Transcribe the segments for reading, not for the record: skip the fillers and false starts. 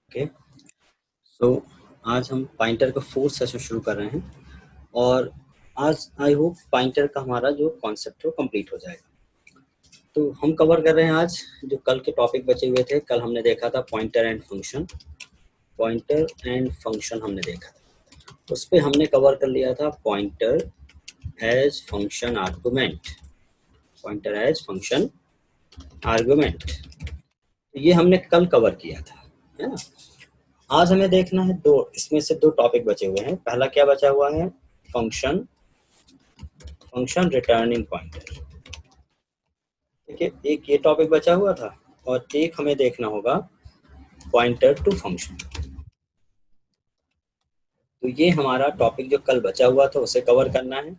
Okay. सो आज हम pointer का फोर्थ सेशन शुरू कर रहे हैं और आज आई होप पॉइंटर का हमारा जो कॉन्सेप्ट है वो कंप्लीट हो जाएगा। तो हम कवर कर रहे हैं आज जो कल के टॉपिक बचे हुए थे। कल हमने देखा था pointer and function. Pointer and function हमने देखा था, उस पर हमने कवर कर लिया था pointer as function argument. Pointer as function argument, ये हमने कल कवर किया था, है ना। आज हमें देखना है इसमें से दो टॉपिक बचे हुए हैं। पहला क्या बचा हुआ है? Function returning pointer. ठीक है, एक ये टॉपिक बचा हुआ था और एक हमें देखना होगा पॉइंटर टू फंक्शन। तो ये हमारा टॉपिक जो कल बचा हुआ था उसे कवर करना है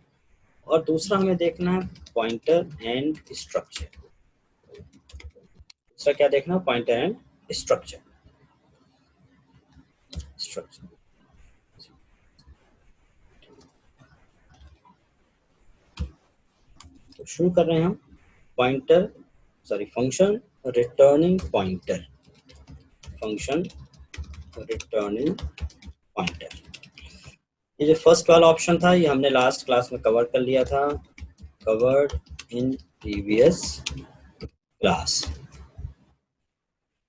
और दूसरा हमें देखना है पॉइंटर एंड स्ट्रक्चर। दूसरा क्या देखना? Pointer and structure. तो शुरू कर रहे हैं हम function returning pointer. Function returning pointer, ये जो फर्स्ट वाला ऑप्शन था ये हमने लास्ट क्लास में कवर कर लिया था, कवर्ड इन प्रीवियस क्लास।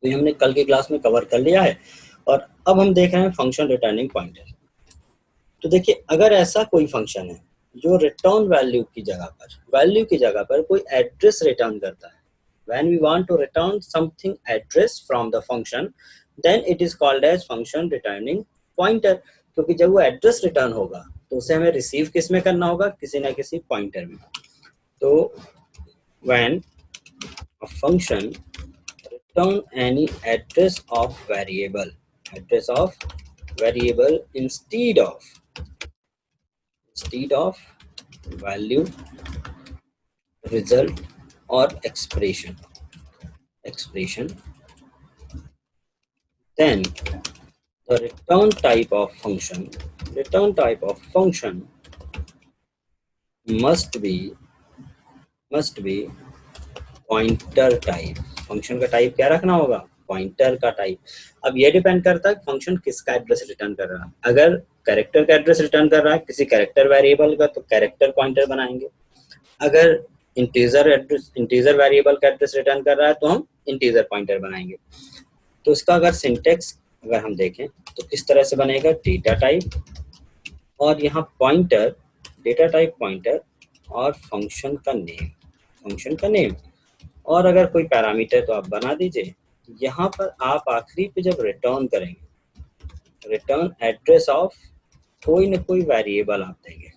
तो ये हमने कल की क्लास में कवर कर लिया है और अब हम देख रहे हैं फंक्शन रिटर्निंग पॉइंटर। तो देखिए, अगर ऐसा कोई फंक्शन है जो रिटर्न वैल्यू की जगह पर कोई एड्रेस रिटर्न करता है, when we want to return something address from the function, then it is called as function returning pointer। क्योंकि जब वो एड्रेस रिटर्न होगा तो उसे हमें रिसीव किस में करना होगा? किसी ना किसी पॉइंटर में। तो when a function return any address of variable instead of value, result or expression, then the return type of function must be pointer type। Function का टाइप क्या रखना होगा? पॉइंटर का टाइप। अब ये डिपेंड करता है फंक्शन किसका एड्रेस रिटर्न कर रहा है। अगर कैरेक्टर का एड्रेस रिटर्न कर रहा है, किसी कैरेक्टर वेरिएबल का, तो कैरेक्टर पॉइंटर बनाएंगे। अगर इंटीजर वेरिएबल का एड्रेस रिटर्न कर रहा है तो हम इंटीजर पॉइंटर बनाएंगे। तो इसका अगर सिंटेक्स अगर हम देखें तो किस तरह से बनेगा? डेटा टाइप और यहाँ पॉइंटर, डेटा टाइप पॉइंटर और फंक्शन का नेम और अगर कोई पैरामीटर तो आप बना दीजिए। यहाँ पर आप आखिरी पे जब रिटर्न करेंगे, रिटर्न एड्रेस ऑफ कोई ना कोई वेरिएबल आप देंगे,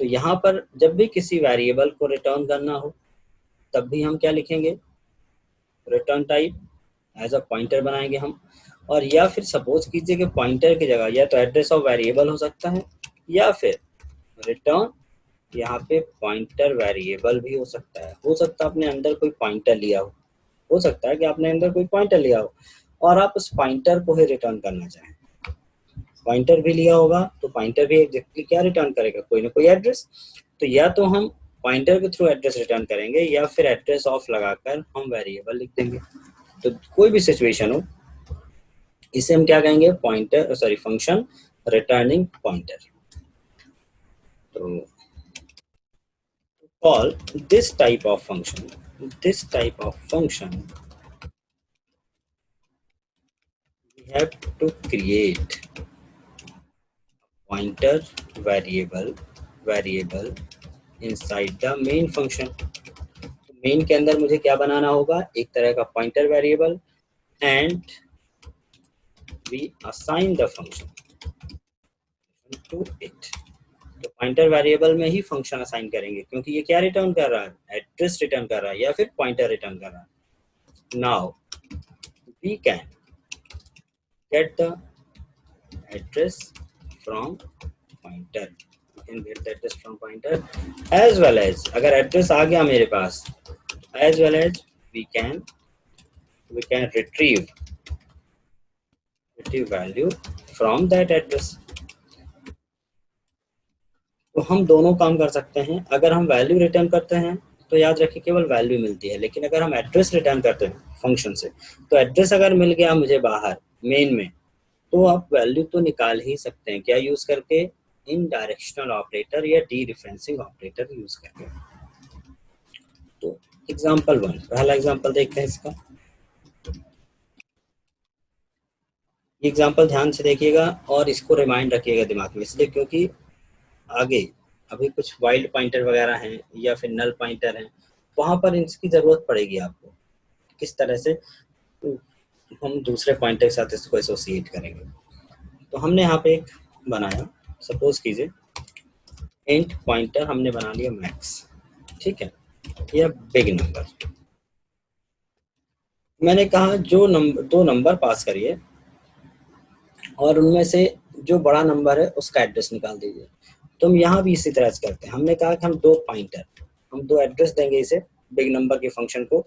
तो यहाँ पर जब भी किसी वेरिएबल को रिटर्न करना हो तब भी हम क्या लिखेंगे? Return type as a pointer बनाएंगे हम। और या फिर सपोज कीजिए कि पॉइंटर की जगह या तो एड्रेस ऑफ वेरिएबल हो सकता है या फिर रिटर्न यहाँ पे पॉइंटर वेरिएबल भी हो सकता है। अपने अंदर कोई पॉइंटर लिया हो सकता है कि आपने अंदर कोई पॉइंटर लिया हो और आप उस पॉइंटर को ही रिटर्न करना चाहें। पॉइंटर भी लिया होगा तो पॉइंटर भी एग्जैक्टली क्या रिटर्न करेगा? कोई ना कोई एड्रेस। तो या तो हम पॉइंटर के थ्रू एड्रेस रिटर्न करेंगे या फिर एड्रेस ऑफ लगाकर हम वेरिएबल लिख देंगे। तो कोई भी सिचुएशन हो, इसे हम क्या कहेंगे? Function returning pointer. तो call this type of function we have to create pointer variable inside the main function। Main के अंदर मुझे क्या बनाना होगा? एक तरह का pointer variable and we assign the function to it। तो पॉइंटर वेरिएबल में ही फंक्शन असाइन करेंगे क्योंकि ये क्या रिटर्न कर रहा है? एड्रेस रिटर्न कर रहा है या फिर पॉइंटर रिटर्न कर रहा है। Now we can get the address from pointer, as well as अगर एड्रेस आ गया मेरे पास, as well as we can retrieve value from that address। तो हम दोनों काम कर सकते हैं। अगर हम वैल्यू रिटर्न करते हैं तो याद रखिए केवल वैल्यू मिलती है, लेकिन अगर हम एड्रेस रिटर्न करते हैं फंक्शन से, तो एड्रेस अगर मिल गया मुझे बाहर मेन में, तो आप वैल्यू तो निकाल ही सकते हैं। क्या यूज करके? इन डायरेक्शनल ऑपरेटर या डी रेफरेंसिंग ऑपरेटर यूज करके। तो एग्जांपल 1, पहला एग्जांपल देखते हैं इसका। एग्जांपल ध्यान से देखिएगा और इसको रिमाइंड रखिएगा दिमाग में, इसलिए क्योंकि आगे अभी कुछ वाइल्ड पॉइंटर वगैरह हैं या फिर नल पॉइंटर हैं, वहां पर इसकी जरूरत पड़ेगी आपको। किस तरह से हम दूसरे पॉइंटर के साथ इसको एसोसिएट करेंगे। तो हमने यहाँ पे एक बनाया, सपोज कीजिए इंट पॉइंटर हमने बना लिया मैक्स, ठीक है, या बिग नंबर। मैंने कहा जो नंबर, दो नंबर पास करिए और उनमें से जो बड़ा नंबर है उसका एड्रेस निकाल दीजिए। तो हम यहाँ भी इसी तरह से करते हैं। हमने कहा कि हम दो पॉइंटर, हम दो एड्रेस देंगे इसे बिग नंबर के फंक्शन को।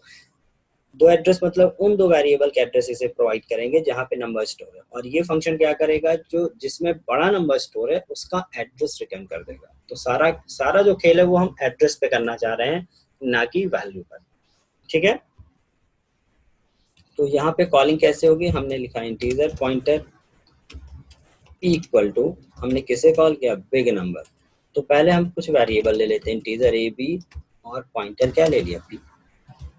दो एड्रेस मतलब उन दो वेरिएबल के एड्रेस इसे प्रोवाइड करेंगे जहाँ पे नंबर स्टोर है, और ये फंक्शन क्या करेगा, जो जिसमें बड़ा नंबर स्टोर है उसका एड्रेस रिटर्न कर देगा। तो सारा सारा जो खेल है वो हम एड्रेस पे करना चाह रहे हैं, ना कि वैल्यू पर, ठीक है। तो यहाँ पे कॉलिंग कैसे होगी, हमने लिखा इंटीजर पॉइंटर इक्वल टू, हमने किसे कॉल किया, बिग नंबर। तो पहले हम कुछ वेरिएबल ले लेते हैं, इंटीजर ए बी, और पॉइंटर क्या ले लिया, b.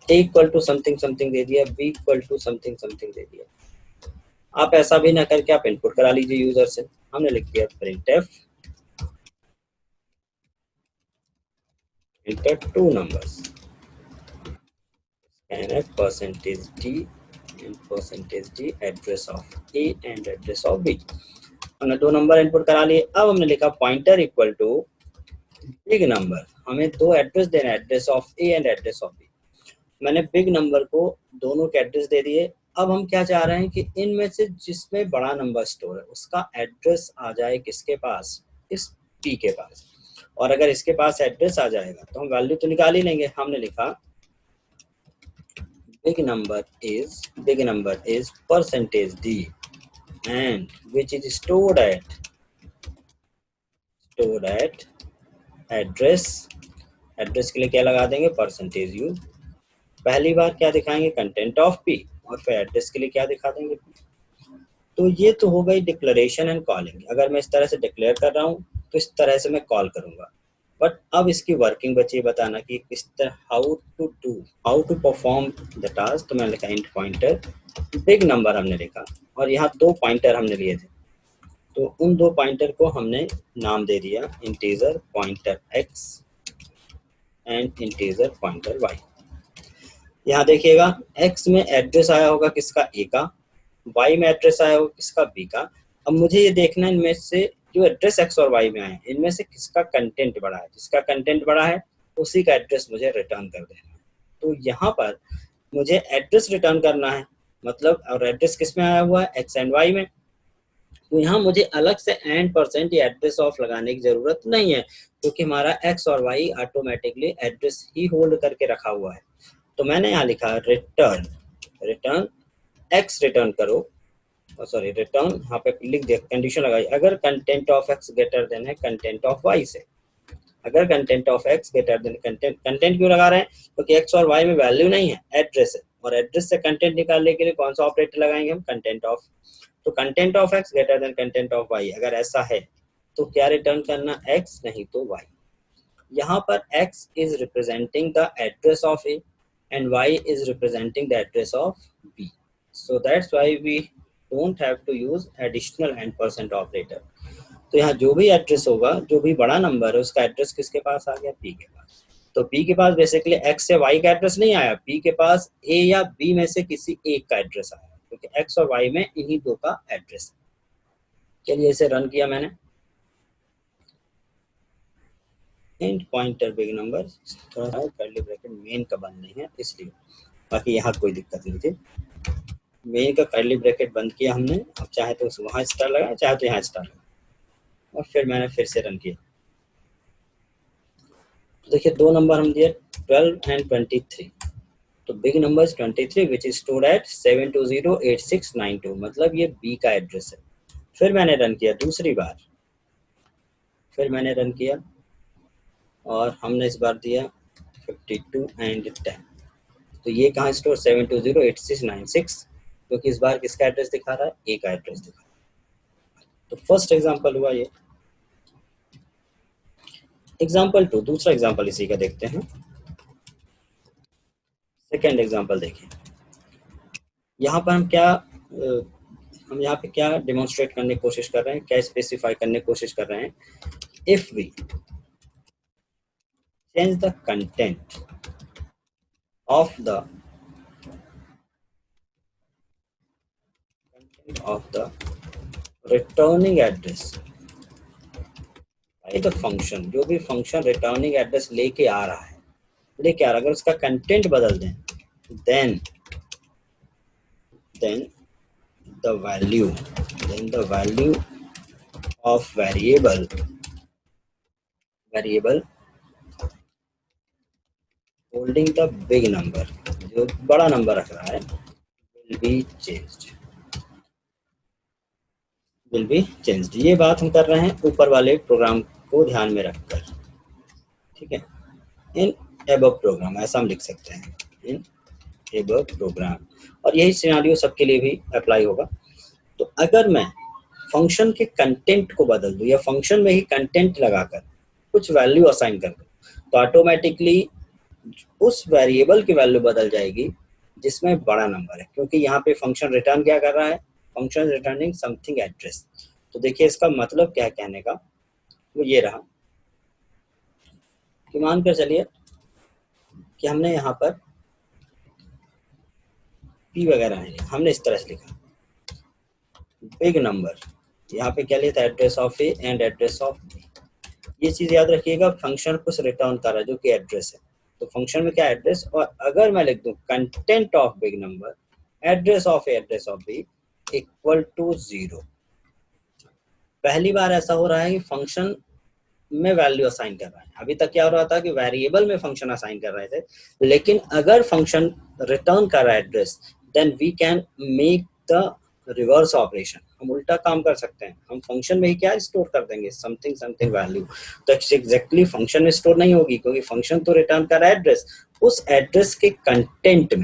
A equal to something something दे दिया, b equal to something something दे दिया। आप ऐसा भी ना करके आप इनपुट करा लीजिए यूजर से। हमने लिख दिया printf enter two numbers and percentage d and percentage d address of a and address of b. हमने दो नंबर इनपुट करा लिए। अब हमने लिखा pointer equal to big number, हमें दो एड्रेस देना, address of a and address of b. मैंने बिग नंबर को दोनों के एड्रेस दे दिए। अब हम क्या चाह रहे हैं कि इनमें से जिसमें बड़ा नंबर स्टोर है उसका एड्रेस आ जाए किसके पास, इस पी के पास। और अगर इसके पास एड्रेस आ जाएगा तो हम वैल्यू तो निकाल ही लेंगे। हमने लिखा big number is percentage d and which is stored at address. Address के लिए क्या लगा देंगे, परसेंटेज यू। पहली बार क्या दिखाएंगे, कंटेंट ऑफ पी, और फिर एड्रेस के लिए क्या दिखा देंगे। तो ये तो हो गई डिक्लेरेशन एंड कॉलिंग। अगर मैं इस तरह से डिक्लेयर कर रहा हूँ तो इस तरह से मैं कॉल करूंगा। बट अब इसकी वर्किंग बची बताना कि किस तरह, how to perform the task. तो मैंने लिखा इंट पॉइंटर बिग नंबर हमने लिखा, और यहाँ दो पॉइंटर हमने लिए थे, तो उन दो पॉइंटर को हमने नाम दे दिया integer pointer x and integer pointer y. यहाँ देखिएगा x में एड्रेस आया होगा किसका, a का, y में एड्रेस आया होगा किसका, b का। अब मुझे ये देखना है इनमें से जो एड्रेस x और y में आए इनमें से किसका कंटेंट बड़ा है। जिसका कंटेंट बड़ा है उसी का एड्रेस मुझे रिटर्न कर देना है। तो यहाँ पर मुझे एड्रेस रिटर्न करना है, मतलब, और एड्रेस किस में आया हुआ है, x एंड y में। तो यहाँ मुझे अलग से एंड परसेंट या एड्रेस ऑफ लगाने की जरूरत नहीं है, क्योंकि हमारा x और y ऑटोमेटिकली एड्रेस ही होल्ड करके रखा हुआ है। तो मैंने यहाँ लिखा रिटर्न x रिटर्न करो, सॉरी रिटर्न, यहाँ पे लिख दिया, कंडीशन लगाई, अगर content of x greater than है कंटेंट ऑफ y से। अगर content of x greater than content क्यों लगा रहे हैं, क्योंकि x और y में वैल्यू नहीं है, एड्रेस है, और एड्रेस से कंटेंट निकालने के लिए कौन सा ऑपरेटर लगाएंगे हम, कंटेंट ऑफ। तो content of x greater than content of y, अगर ऐसा है तो क्या रिटर्न करना, x, नहीं तो y। यहाँ पर x is representing the address of A and y is representing the address of B. So that's why we don't have to use additional and percent operator. तो यहाँ जो भी एड्रेस होगा, जो भी बड़ा नंबर है उसका एड्रेस किसके पास आ गया, P के पास। तो P के पास बेसिकली x से y का एड्रेस नहीं आया, P के पास A या B में से किसी एक का एड्रेस आया, क्योंकि x और y में इन्हीं दो का एड्रेस है। चलिए इसे रन किया मैंने, इंट पॉइंटर बिग नंबर, थोड़ा कर्ली ब्रैकेट मेन का बंद नहीं है इसलिए, बाकी यहाँ कोई दिक्कत नहीं थी। मेन का कर्ली ब्रैकेट बंद किया हमने। अब चाहे तो वहाँ स्टार लगाए, चाहे तो यहाँ स्टार लगाए, और फिर मैंने फिर से रन किया। तो देखिए दो नंबर हम दिए 12 एंड 23। तो big number 23 which is stored at 7208692, मतलब ये बी का एड्रेस है। फिर मैंने रन किया दूसरी बार, फिर मैंने रन किया और हमने इस बार दिया 52 एंड 10। तो ये कहाँ स्टोर 7208696, क्योंकि इस बार किसका एड्रेस दिखा रहा है, ए का एड्रेस दिखा रहा है। तो फर्स्ट एग्जांपल हुआ ये। एग्जांपल 2, दूसरा एग्जांपल इसी का देखते हैं। सेकेंड एग्जांपल देखिए, यहाँ पर हम यहाँ पे क्या डेमोन्स्ट्रेट करने की कोशिश कर रहे हैं, क्या स्पेसिफाई करने की कोशिश कर रहे हैं। If we change the content of the returning address by the function, जो भी फंक्शन रिटर्निंग एड्रेस लेके आ रहा है, अगर उसका कंटेंट बदल दें, then the value of variable holding the big number, जो बड़ा नंबर रख रहा है, will be changed। ये बात हम कर रहे हैं ऊपर वाले प्रोग्राम को ध्यान में रखकर, ठीक है। इन above प्रोग्राम, ऐसा हम लिख सकते हैं, इन above प्रोग्राम, और यही सिनेरियो सबके लिए भी अप्लाई होगा। तो अगर मैं फंक्शन के कंटेंट को बदल दूं या फंक्शन में ही कंटेंट लगाकर कुछ वैल्यू असाइन कर दूं, तो ऑटोमेटिकली उस वेरिएबल की वैल्यू बदल जाएगी जिसमें बड़ा नंबर है, क्योंकि यहाँ पे फंक्शन रिटर्न क्या कर रहा है, फंक्शन रिटर्निंग समथिंग एड्रेस। तो देखिए इसका मतलब क्या है कहने का, वो ये रहा कि मानकर चलिए कि हमने यहाँ पर पी वगैरह नहीं लिखा, हमने इस तरह से लिखा बिग नंबर, यहाँ पे क्या लिया था, address of a and address of b. ये चीज याद रखिएगा, फंक्शन कुछ रिटर्न कर रहा है जो कि एड्रेस है, तो फंक्शन में क्या एड्रेस, और अगर मैं लिख दूं content of big number address of a address of b equal to 0, पहली बार ऐसा हो रहा है कि फंक्शन में वैल्यू असाइन कर रहा है। अभी तक क्या हो रहा था कि वेरिएबल में फंक्शन असाइन कर रहे थे, लेकिन अगर फंक्शन रिटर्न कर रहा है address, then we can make the reverse operation, हम उल्टा काम कर सकते हैं। हम फंक्शन में ही क्या स्टोर कर देंगे, समथिंग वैल्यू, तो एग्जैक्टली फंक्शन में स्टोर नहीं होगी, क्योंकि फंक्शन तो रिटर्न कर रहा है एड्रेस, उस एड्रेस के कंटेंट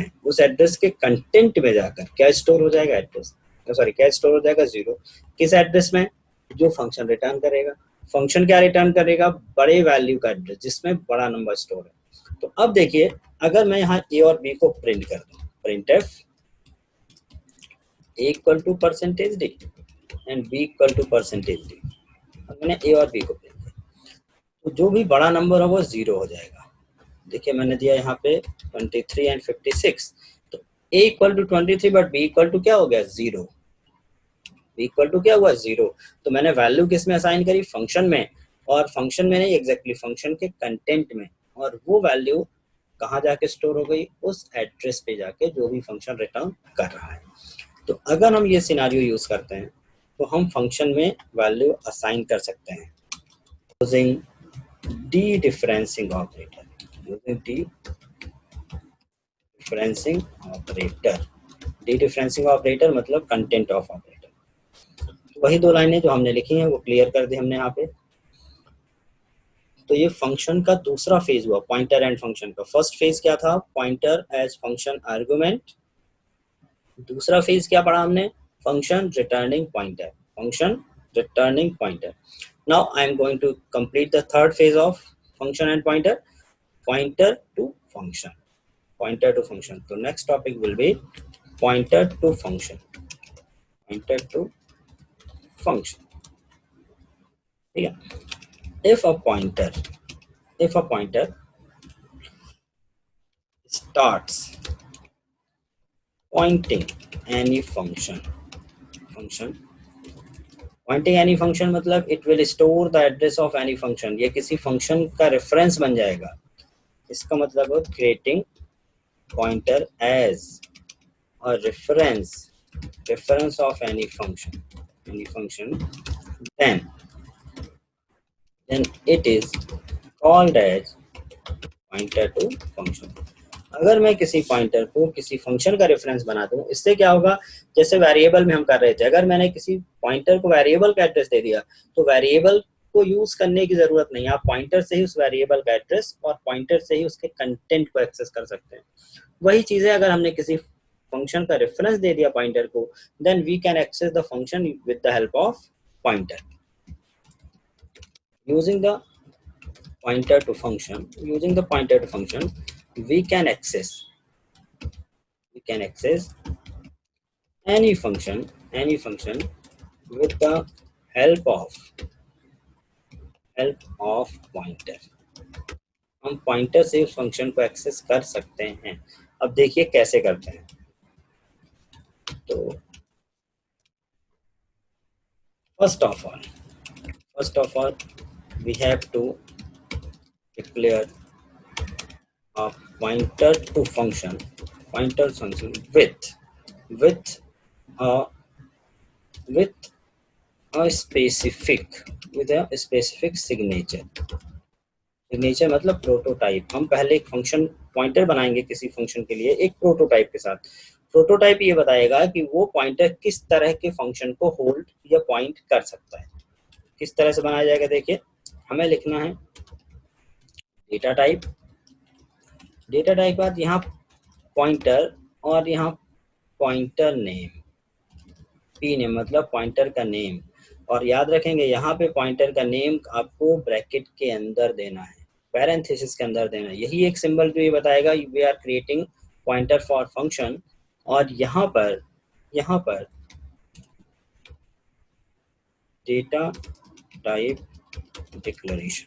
में जाकर क्या स्टोर हो जाएगा, एड्रेस, सॉरी क्या स्टोर हो जाएगा, 0। किस एड्रेस में, जो फंक्शन रिटर्न करेगा। फंक्शन क्या रिटर्न करेगा, बड़े वैल्यू का एड्रेस जिसमें बड़ा नंबर स्टोर है। तो अब देखिए, अगर मैं यहाँ ए और बी को प्रिंट कर दूं, printf a equal to percentage d and b equal to percentage d, अब मैंने ए और बी को प्रिंट किया, तो जो भी बड़ा नंबर होगा वो 0 हो जाएगा। देखिए मैंने दिया यहाँ पे 23 एंड 56, तो a equal to 23 but b equal to क्या हो गया, 0, इक्वल टू क्या हुआ, 0। तो मैंने वैल्यू किस में असाइन करी, फंक्शन में, और फंक्शन में नहीं, एग्जैक्टली फंक्शन के कंटेंट में, और वो वैल्यू कहाँ जाके स्टोर हो गई, उस एड्रेस पे जाके जो भी फंक्शन रिटर्न कर रहा है। तो अगर हम ये सिनेरियो यूज करते हैं तो हम फंक्शन में वैल्यू असाइन कर सकते हैं यूजिंग डी डिफरेंसिंग ऑपरेटर, मतलब कंटेंट ऑफ ऑपरेटर। वही दो लाइनें जो हमने लिखी हैं वो क्लियर कर दी हमने यहाँ पे। तो ये फंक्शन का दूसरा फेज हुआ, पॉइंटर एंड फंक्शन का। फर्स्ट फेज क्या था, पॉइंटर एज फंक्शन आर्गुमेंट। दूसरा फेज क्या पढ़ा हमने, function returning pointer. Now I am going to complete the third phase of function and pointer to function. तो next topic will be pointer to function, ठीक है। if a pointer starts pointing any function मतलब it will store the address of any function, ये किसी function का reference बन जाएगा। इसका मतलब है creating pointer as a reference of any function, then it is called as pointer to function। अगर मैं किसी पॉइंटर को किसी फंक्शन का रेफरेंस बना दूं, इससे क्या होगा, जैसे वेरिएबल में हम कर रहे थे, अगर मैंने किसी पॉइंटर को वेरिएबल का एड्रेस दे दिया तो वेरिएबल को यूज करने की जरूरत नहीं, आप पॉइंटर से ही उस वेरिएबल का एड्रेस और पॉइंटर से ही उसके कंटेंट को एक्सेस कर सकते हैं। वही चीजें अगर हमने किसी फंक्शन का रेफरेंस दे दिया पॉइंटर को, then we can access the function with the help of pointer. using the pointer to function we can access any function with the help of pointer। हम पॉइंटर से उस फंक्शन को access कर सकते हैं। अब देखिए कैसे करते हैं। तो first of all we have to declare a pointer to function with a specific signature मतलब प्रोटोटाइप। हम पहले एक फंक्शन पॉइंटर बनाएंगे किसी फंक्शन के लिए एक प्रोटोटाइप के साथ। प्रोटोटाइप ये बताएगा कि वो पॉइंटर किस तरह के फंक्शन को होल्ड या पॉइंट कर सकता है। किस तरह से बनाया जाएगा, देखिए हमें लिखना है डेटा टाइप बाद यहाँ पॉइंटर और यहाँ पॉइंटर नेम, पी नेम मतलब पॉइंटर का नेम। और याद रखेंगे यहाँ पे पॉइंटर का नेम आपको ब्रैकेट के अंदर देना है, पैरेंथेसिस के अंदर देना है। यही एक सिंबल जो ये बताएगा we are creating pointer for function. और यहाँ पर डेटा टाइप डिक्लेरेशन।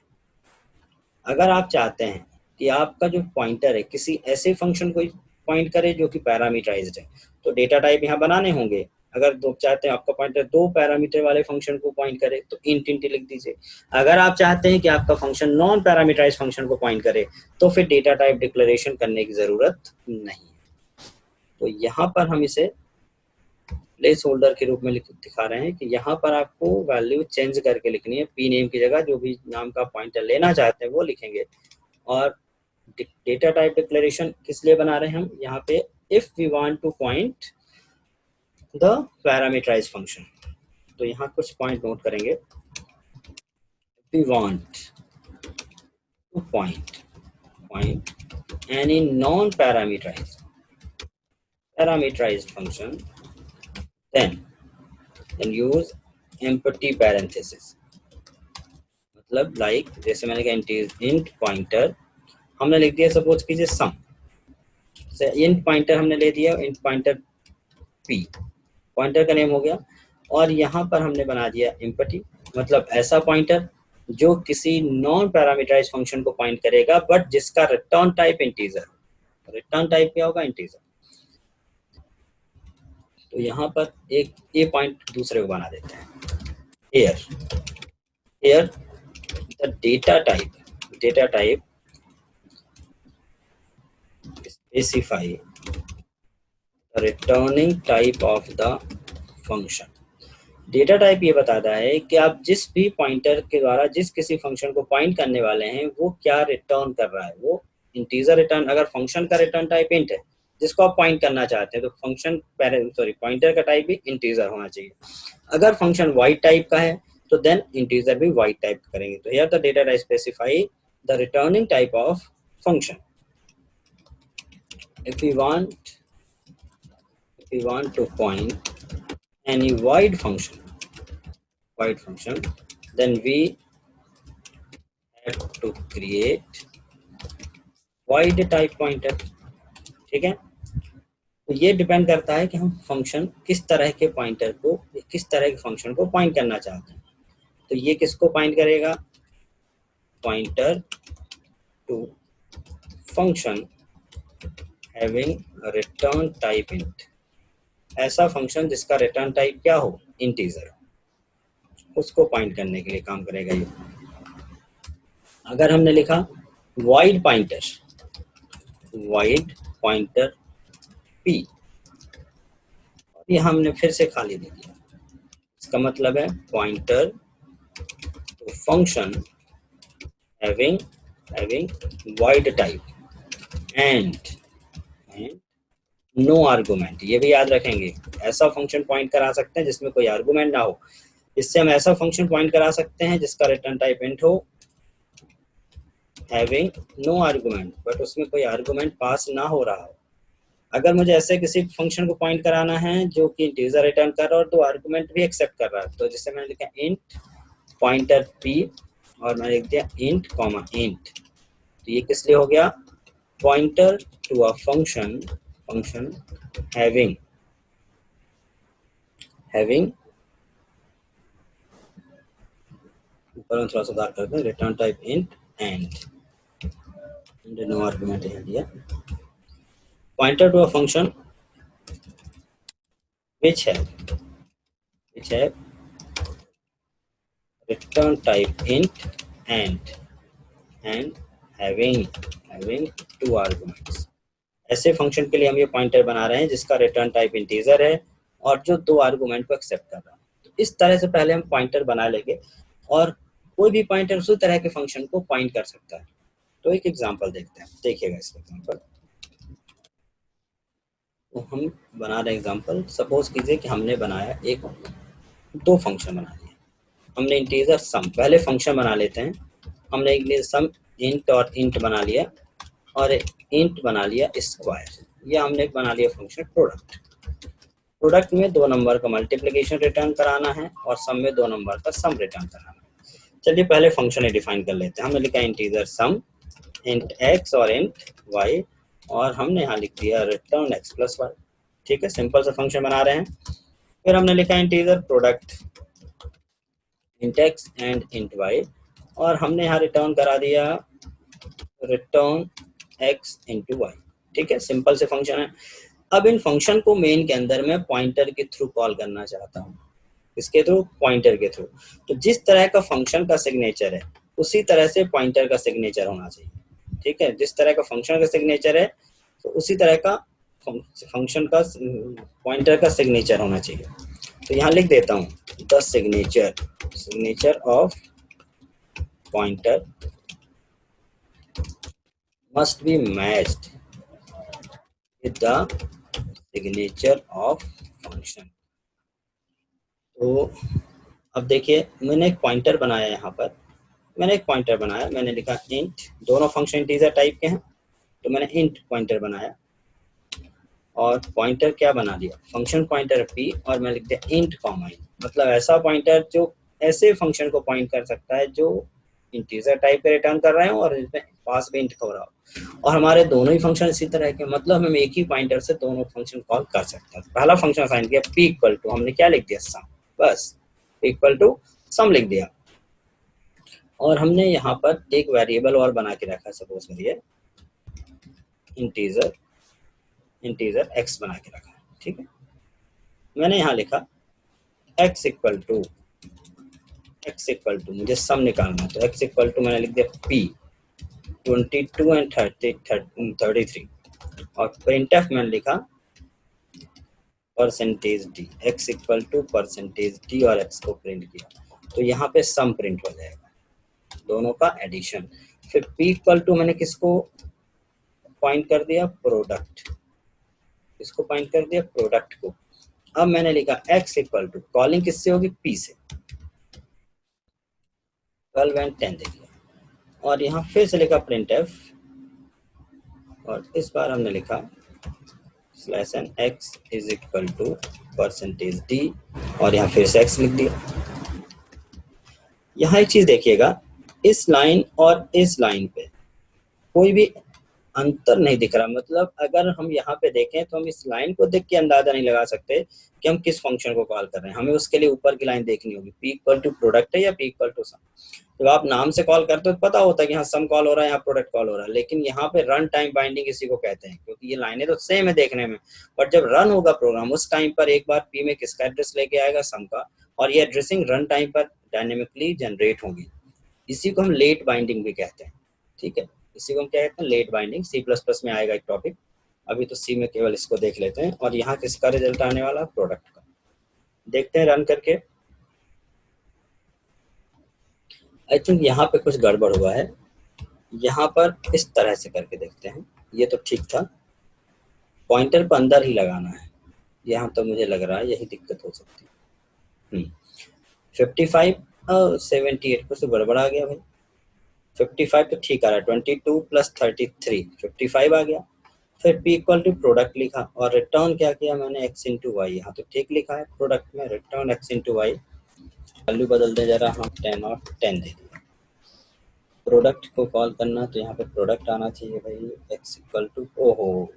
अगर आप चाहते हैं कि आपका जो पॉइंटर है किसी ऐसे फंक्शन को पॉइंट करे जो कि पैरामीटराइज्ड है, तो डेटा टाइप यहाँ बनाने होंगे। अगर दो चाहते हैं आपका पॉइंटर दो पैरामीटर वाले फंक्शन को पॉइंट करे तो इंट लिख दीजिए। अगर आप चाहते हैं कि आपका फंक्शन नॉन पैरामीटराइज्ड फंक्शन को पॉइंट करे तो फिर डेटा टाइप डिक्लेरेशन करने की जरूरत नहीं है। तो यहाँ पर हम इसे प्लेस होल्डर के रूप में दिखा रहे हैं कि यहाँ पर आपको वैल्यू चेंज करके लिखनी है। पी नेम की जगह जो भी नाम का पॉइंटर लेना चाहते हैं वो लिखेंगे। और डेटा टाइप डिक्लेरेशन किस लिए बना रहे हैं हम यहाँ पे, if we want to point the parameterized function. तो यहाँ कुछ पॉइंट नोट करेंगे। We want to point any non parameterized function then use empty parenthesis। मतलब लाइक जैसे मैंने कहा int पॉइंटर हमने लिख दिया, सपोज कीजिए सम से int पॉइंटर हमने ले दिया, int पॉइंटर p पॉइंटर का नेम हो गया। और यहाँ पर हमने बना दिया empty मतलब ऐसा पॉइंटर जो किसी नॉन पैरामीटराइज्ड फंक्शन को पॉइंट करेगा बट जिसका return type integer. Return type क्या होगा, इंटीजर। तो यहाँ पर एक ये पॉइंट दूसरे को बना देते हैं। here the data type specify the returning type of the function। Data type ये बताता है कि आप जिस भी पॉइंटर के द्वारा जिस किसी फंक्शन को पॉइंट करने वाले हैं वो क्या रिटर्न कर रहा है। वो इंटीजर रिटर्न, अगर फंक्शन का रिटर्न टाइप इंट है जिसको आप पॉइंट करना चाहते हैं तो फंक्शन पॉइंटर का टाइप भी इंटीजर होना चाहिए। अगर फंक्शन वाइड टाइप का है तो देन इंटीजर भी वाइड टाइप करेंगे। तो here the data type specify the returning type of function. if we want to point any void function then we have to create void type pointer। ठीक है, तो ये डिपेंड करता है कि हम फंक्शन किस तरह के पॉइंटर को किस तरह के फंक्शन को पॉइंट करना चाहते हैं। तो ये किसको पॉइंट करेगा, pointer to function having return type int. ऐसा फंक्शन जिसका रिटर्न टाइप क्या हो, इंटीजर, उसको पॉइंट करने के लिए काम करेगा ये। अगर हमने लिखा void pointer p, ये हमने फिर से खाली दे दिया, इसका मतलब है pointer to function having void type and no argument. ये भी याद रखेंगे, ऐसा फंक्शन पॉइंट करा सकते हैं जिसमें कोई आर्गुमेंट ना हो। इससे हम ऐसा फंक्शन पॉइंट करा सकते हैं जिसका रिटर्न टाइप इंट हो, हैविंग नो आर्गुमेंट, बट उसमें कोई आर्गुमेंट पास ना हो रहा हो। अगर मुझे ऐसे किसी फंक्शन को पॉइंट कराना है जो कि इंटीजर रिटर्न कर रहा है और तो आर्गुमेंट भी एक्सेप्ट कर रहा है, तो जिससे मैंने लिखा इंट पॉइंटर p और मैंने लिख दिया इंट कॉमा इंट। तो ये किस लिए हो गया, pointer to a function, function having ऊपर में थोड़ा सुधार करते हैं, return type int and no argument है दिया, pointer to a function which have return type int and having two arguments। ऐसे फंक्शन के लिए हम ये पॉइंटर बना रहे हैं जिसका रिटर्न टाइप इंटीजर है और जो दो आर्गुमेंट को एक्सेप्ट कर रहा है। तो इस तरह से पहले हम पॉइंटर बना लेंगे और कोई भी पॉइंटर उसी तरह के फंक्शन को पॉइंट कर सकता है। तो एक एग्जांपल देखते हैं, देखिएगा इसका एग्जांपल। तो हम बना रहे एग्जांपल, सपोज कीजिए कि हमने बनाया दो फंक्शन बना लिया। हमने इंटीजर सम, पहले फंक्शन बना लेते हैं। हमने एक सम इंट और इंट बना लिया और इंट बना लिया स्क्वायर। ये हमने बना लिया फंक्शन प्रोडक्ट। प्रोडक्ट में दो नंबर का मल्टीप्लिकेशन रिटर्न कराना है और सम में दो नंबर का सम रिटर्न कराना है। चलिए पहले फंक्शन डिफाइन कर लेते हैं। हमने लिखा इंटीजर सम इंट एक्स और इंट वाई और हमने यहाँ लिख दिया रिटर्न एक्स प्लस वाई। ठीक है, सिंपल सा फंक्शन बना रहे हैं। फिर हमने लिखा integer product int x and int y और हमने यहाँ रिटर्न करा दिया रिटर्न एक्स इंटू वाई। ठीक है, सिंपल से फंक्शन है। अब इन फंक्शन को मेन के अंदर मैं पॉइंटर के थ्रू कॉल करना चाहता हूँ। इसके थ्रू, पॉइंटर के थ्रू। तो जिस तरह का फंक्शन का सिग्नेचर है उसी तरह से पॉइंटर का सिग्नेचर होना चाहिए। ठीक है, जिस तरह का फंक्शन का सिग्नेचर है तो उसी तरह का फंक्शन का पॉइंटर का सिग्नेचर होना चाहिए। तो यहाँ लिख देता हूँ the signature of pointer must be matched with the signature of function। तो अब देखिए मैंने एक पॉइंटर बनाया यहाँ पर, मैंने लिखा इंट, दोनों फंक्शन इंटीजर टाइप के हैं तो मैंने इंट पॉइंटर बनाया और पॉइंटर क्या बना दिया, फंक्शन पॉइंटर p और मैं लिख दिया इंट कॉमा इंट। मतलब ऐसा पॉइंटर जो ऐसे फंक्शन को पॉइंट कर सकता है जो इंटीजर टाइप के रिटर्न कर रहे हो और इसमें पास में इंट हो रहा हो। और हमारे दोनों ही फंक्शन इसी तरह के, मतलब हम एक ही पॉइंटर से दोनों फंक्शन कॉल कर सकते हैं। पहला फंक्शन असाइन किया p इक्वल टू, हमने क्या लिख दिया सम, बस इक्वल टू सम लिख दिया। और हमने यहाँ पर एक वेरिएबल और बना के रखा, सपोज करिए इंटीजर x बना के रखा। ठीक है, मैंने यहाँ लिखा x इक्वल टू मुझे सम निकालना है तो x इक्वल टू मैंने लिख दिया p 22 एंड 33 और प्रिंटफ मैंने लिखा percentage d, x equal to percentage d और x को प्रिंट किया तो यहाँ पे सम प्रिंट हो जाएगा, दोनों का एडिशन। फिर p इक्वल टू मैंने किसको पॉइंट कर दिया, प्रोडक्ट, इसको पॉइंट कर दिया प्रोडक्ट को। अब मैंने लिखा x इक्वल टू, कॉलिंग किससे होगी, p से, 12 एंड 10 देखिए। और यहाँ फिर से लिखा प्रिंट एफ और इस बार हमने लिखा slash n x is equal to percentage d और यहाँ फिर से x लिख दिया। यहाँ एक चीज देखिएगा, इस लाइन और इस लाइन पे कोई भी अंतर नहीं दिख रहा। मतलब अगर हम यहाँ पे देखें तो हम इस लाइन को देख के अंदाजा नहीं लगा सकते कि हम किस फंक्शन को कॉल कर रहे हैं। हमें उसके लिए ऊपर की लाइन देखनी होगी, p इक्वल टू प्रोडक्ट है या p इक्वल टू सम। जब आप नाम से कॉल करते हो तो पता होता है कि यहाँ सम कॉल हो रहा है, यहाँ प्रोडक्ट कॉल हो रहा है, लेकिन यहाँ पे रन टाइम बाइंडिंग इसी को कहते हैं क्योंकि ये लाइनें तो सेम है देखने में, बट जब रन होगा प्रोग्राम उस टाइम पर एक बार p में किसका एड्रेस लेके आएगा, सम का, और ये एड्रेसिंग रन टाइम पर डायनेमिकली जनरेट होगी। इसी को हम लेट बाइंडिंग भी कहते हैं। ठीक है, इसी को हम क्या कहते हैं, लेट बाइंडिंग। C++ में आएगा एक टॉपिक, अभी तो C में केवल इसको देख लेते हैं। और यहाँ किसका रिजल्ट आने वाला, प्रोडक्ट का। देखते हैं रन करके। आई थिंक यहाँ पे कुछ गड़बड़ हुआ है, यहाँ पर इस तरह से करके देखते हैं। ये तो ठीक था, पॉइंटर पर अंदर ही लगाना है, यहाँ तो मुझे लग रहा है यही दिक्कत हो सकती है। 55 और 78, कुछ तो गड़बड़ आ गया भाई। 55 तो ठीक आ रहा है, 22 + 33 55 आ गया। फिर p इक्वल टू प्रोडक्ट लिखा और रिटर्न क्या किया मैंने, x इंटू वाई। यहाँ तो ठीक लिखा है प्रोडक्ट में, return x into y. Value बदल दे जरा, हम 10 और 10 दे दिया। प्रोडक्ट को कॉल करना तो यहाँ पे प्रोडक्ट आना चाहिए भाई, x इक्वल टू, ओहो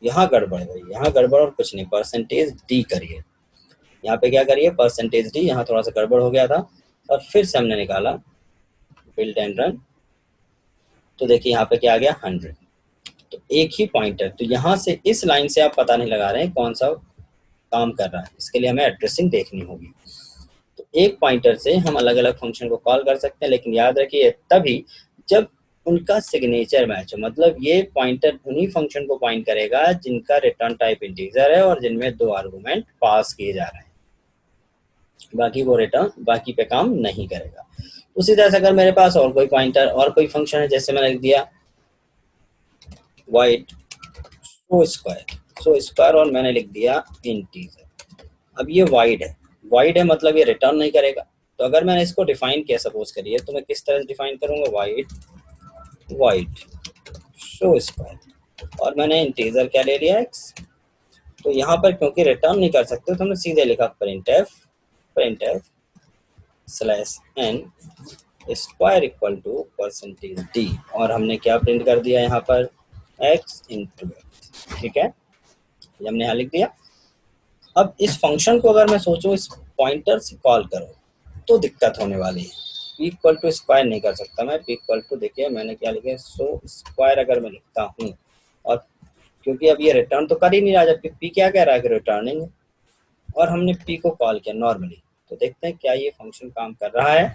यहाँ गड़बड़ है भाई, यहाँ गड़बड़ और कुछ नहीं, परसेंटेज डी करिए। यहाँ पे क्या करिए, परसेंटेज डी, यहाँ थोड़ा सा गड़बड़ हो गया था। और फिर से हमने निकाला बिल्ड एंड रन, तो देखिए यहाँ पे क्या आ गया 100। तो एक ही पॉइंटर, तो यहाँ से इस लाइन से आप पता नहीं लगा रहे हैं कौन सा काम कर रहा है, इसके लिए हमें एड्रेसिंग देखनी होगी। तो एक पॉइंटर से हम अलग अलग फंक्शन को कॉल कर सकते हैं, लेकिन याद रखिए तभी जब उनका सिग्नेचर मैच हो। मतलब ये पॉइंटर उन्हीं फंक्शन को पॉइंट करेगा जिनका रिटर्न टाइप इंटीजर है और जिनमें 2 आर्गुमेंट पास किए जा रहे हैं, बाकी वो रिटर्न बाकी पे काम नहीं करेगा। उसी तरह से अगर मेरे पास और कोई पॉइंटर और कोई फंक्शन है, जैसे मैंने लिख दिया वाइड सो स्क्वायर और मैंने लिख दिया इंटीजर। अब ये वाइड है मतलब ये रिटर्न नहीं करेगा। तो अगर मैंने इसको डिफाइन किया सपोज करिए, तो मैं किस तरह से डिफाइन करूंगा, वाइड सो स्क्वायर और मैंने इंटीजर क्या ले लिया x। तो यहाँ पर क्योंकि रिटर्न नहीं कर सकते तो हमने सीधे लिखा printf slash n square equal to percentage d, और हमने क्या प्रिंट कर दिया यहाँ पर, x इंटू x। ठीक है, ये हमने यहाँ लिख दिया। अब इस फंक्शन को अगर मैं सोचूं इस पॉइंटर से कॉल करूं तो दिक्कत होने वाली है। p इक्वल टू स्क्वायर नहीं कर सकता मैं, p इक्वल टू, देखिए मैंने क्या लिखा है, सो स्क्वायर अगर मैं लिखता हूँ, और क्योंकि अब ये रिटर्न तो कर ही नहीं रहा, जबकि p क्या कह रहा है कि रिटर्निंग है, और हमने p को कॉल किया नॉर्मली, तो देखते हैं क्या ये फंक्शन काम कर रहा है।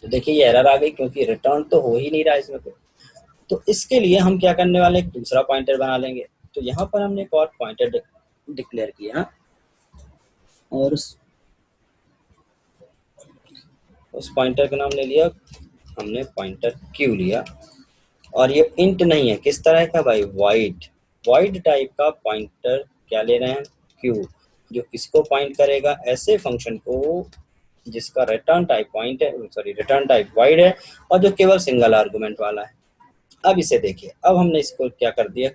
तो देखिए ये एरर आ गई क्योंकि रिटर्न तो हो ही नहीं रहा इसमें कोई। तो इसके लिए हम क्या करने वाले, एक दूसरा पॉइंटर बना लेंगे। तो यहाँ पर हमने एक और पॉइंटर डिक्लेयर किया और उस पॉइंटर का नाम ले लिया हमने, पॉइंटर q लिया। और ये इंट नहीं है, किस तरह का भाई, वाइड टाइप का पॉइंटर क्या ले रहे हैं, q, जो किसको पॉइंट करेगा, ऐसे फंक्शन को जिसका return type return type wide है और जो केवल सिंगल आर्गुमेंट वाला है। अब इसे देखिए, अब हमने इसको क्या कर दिया,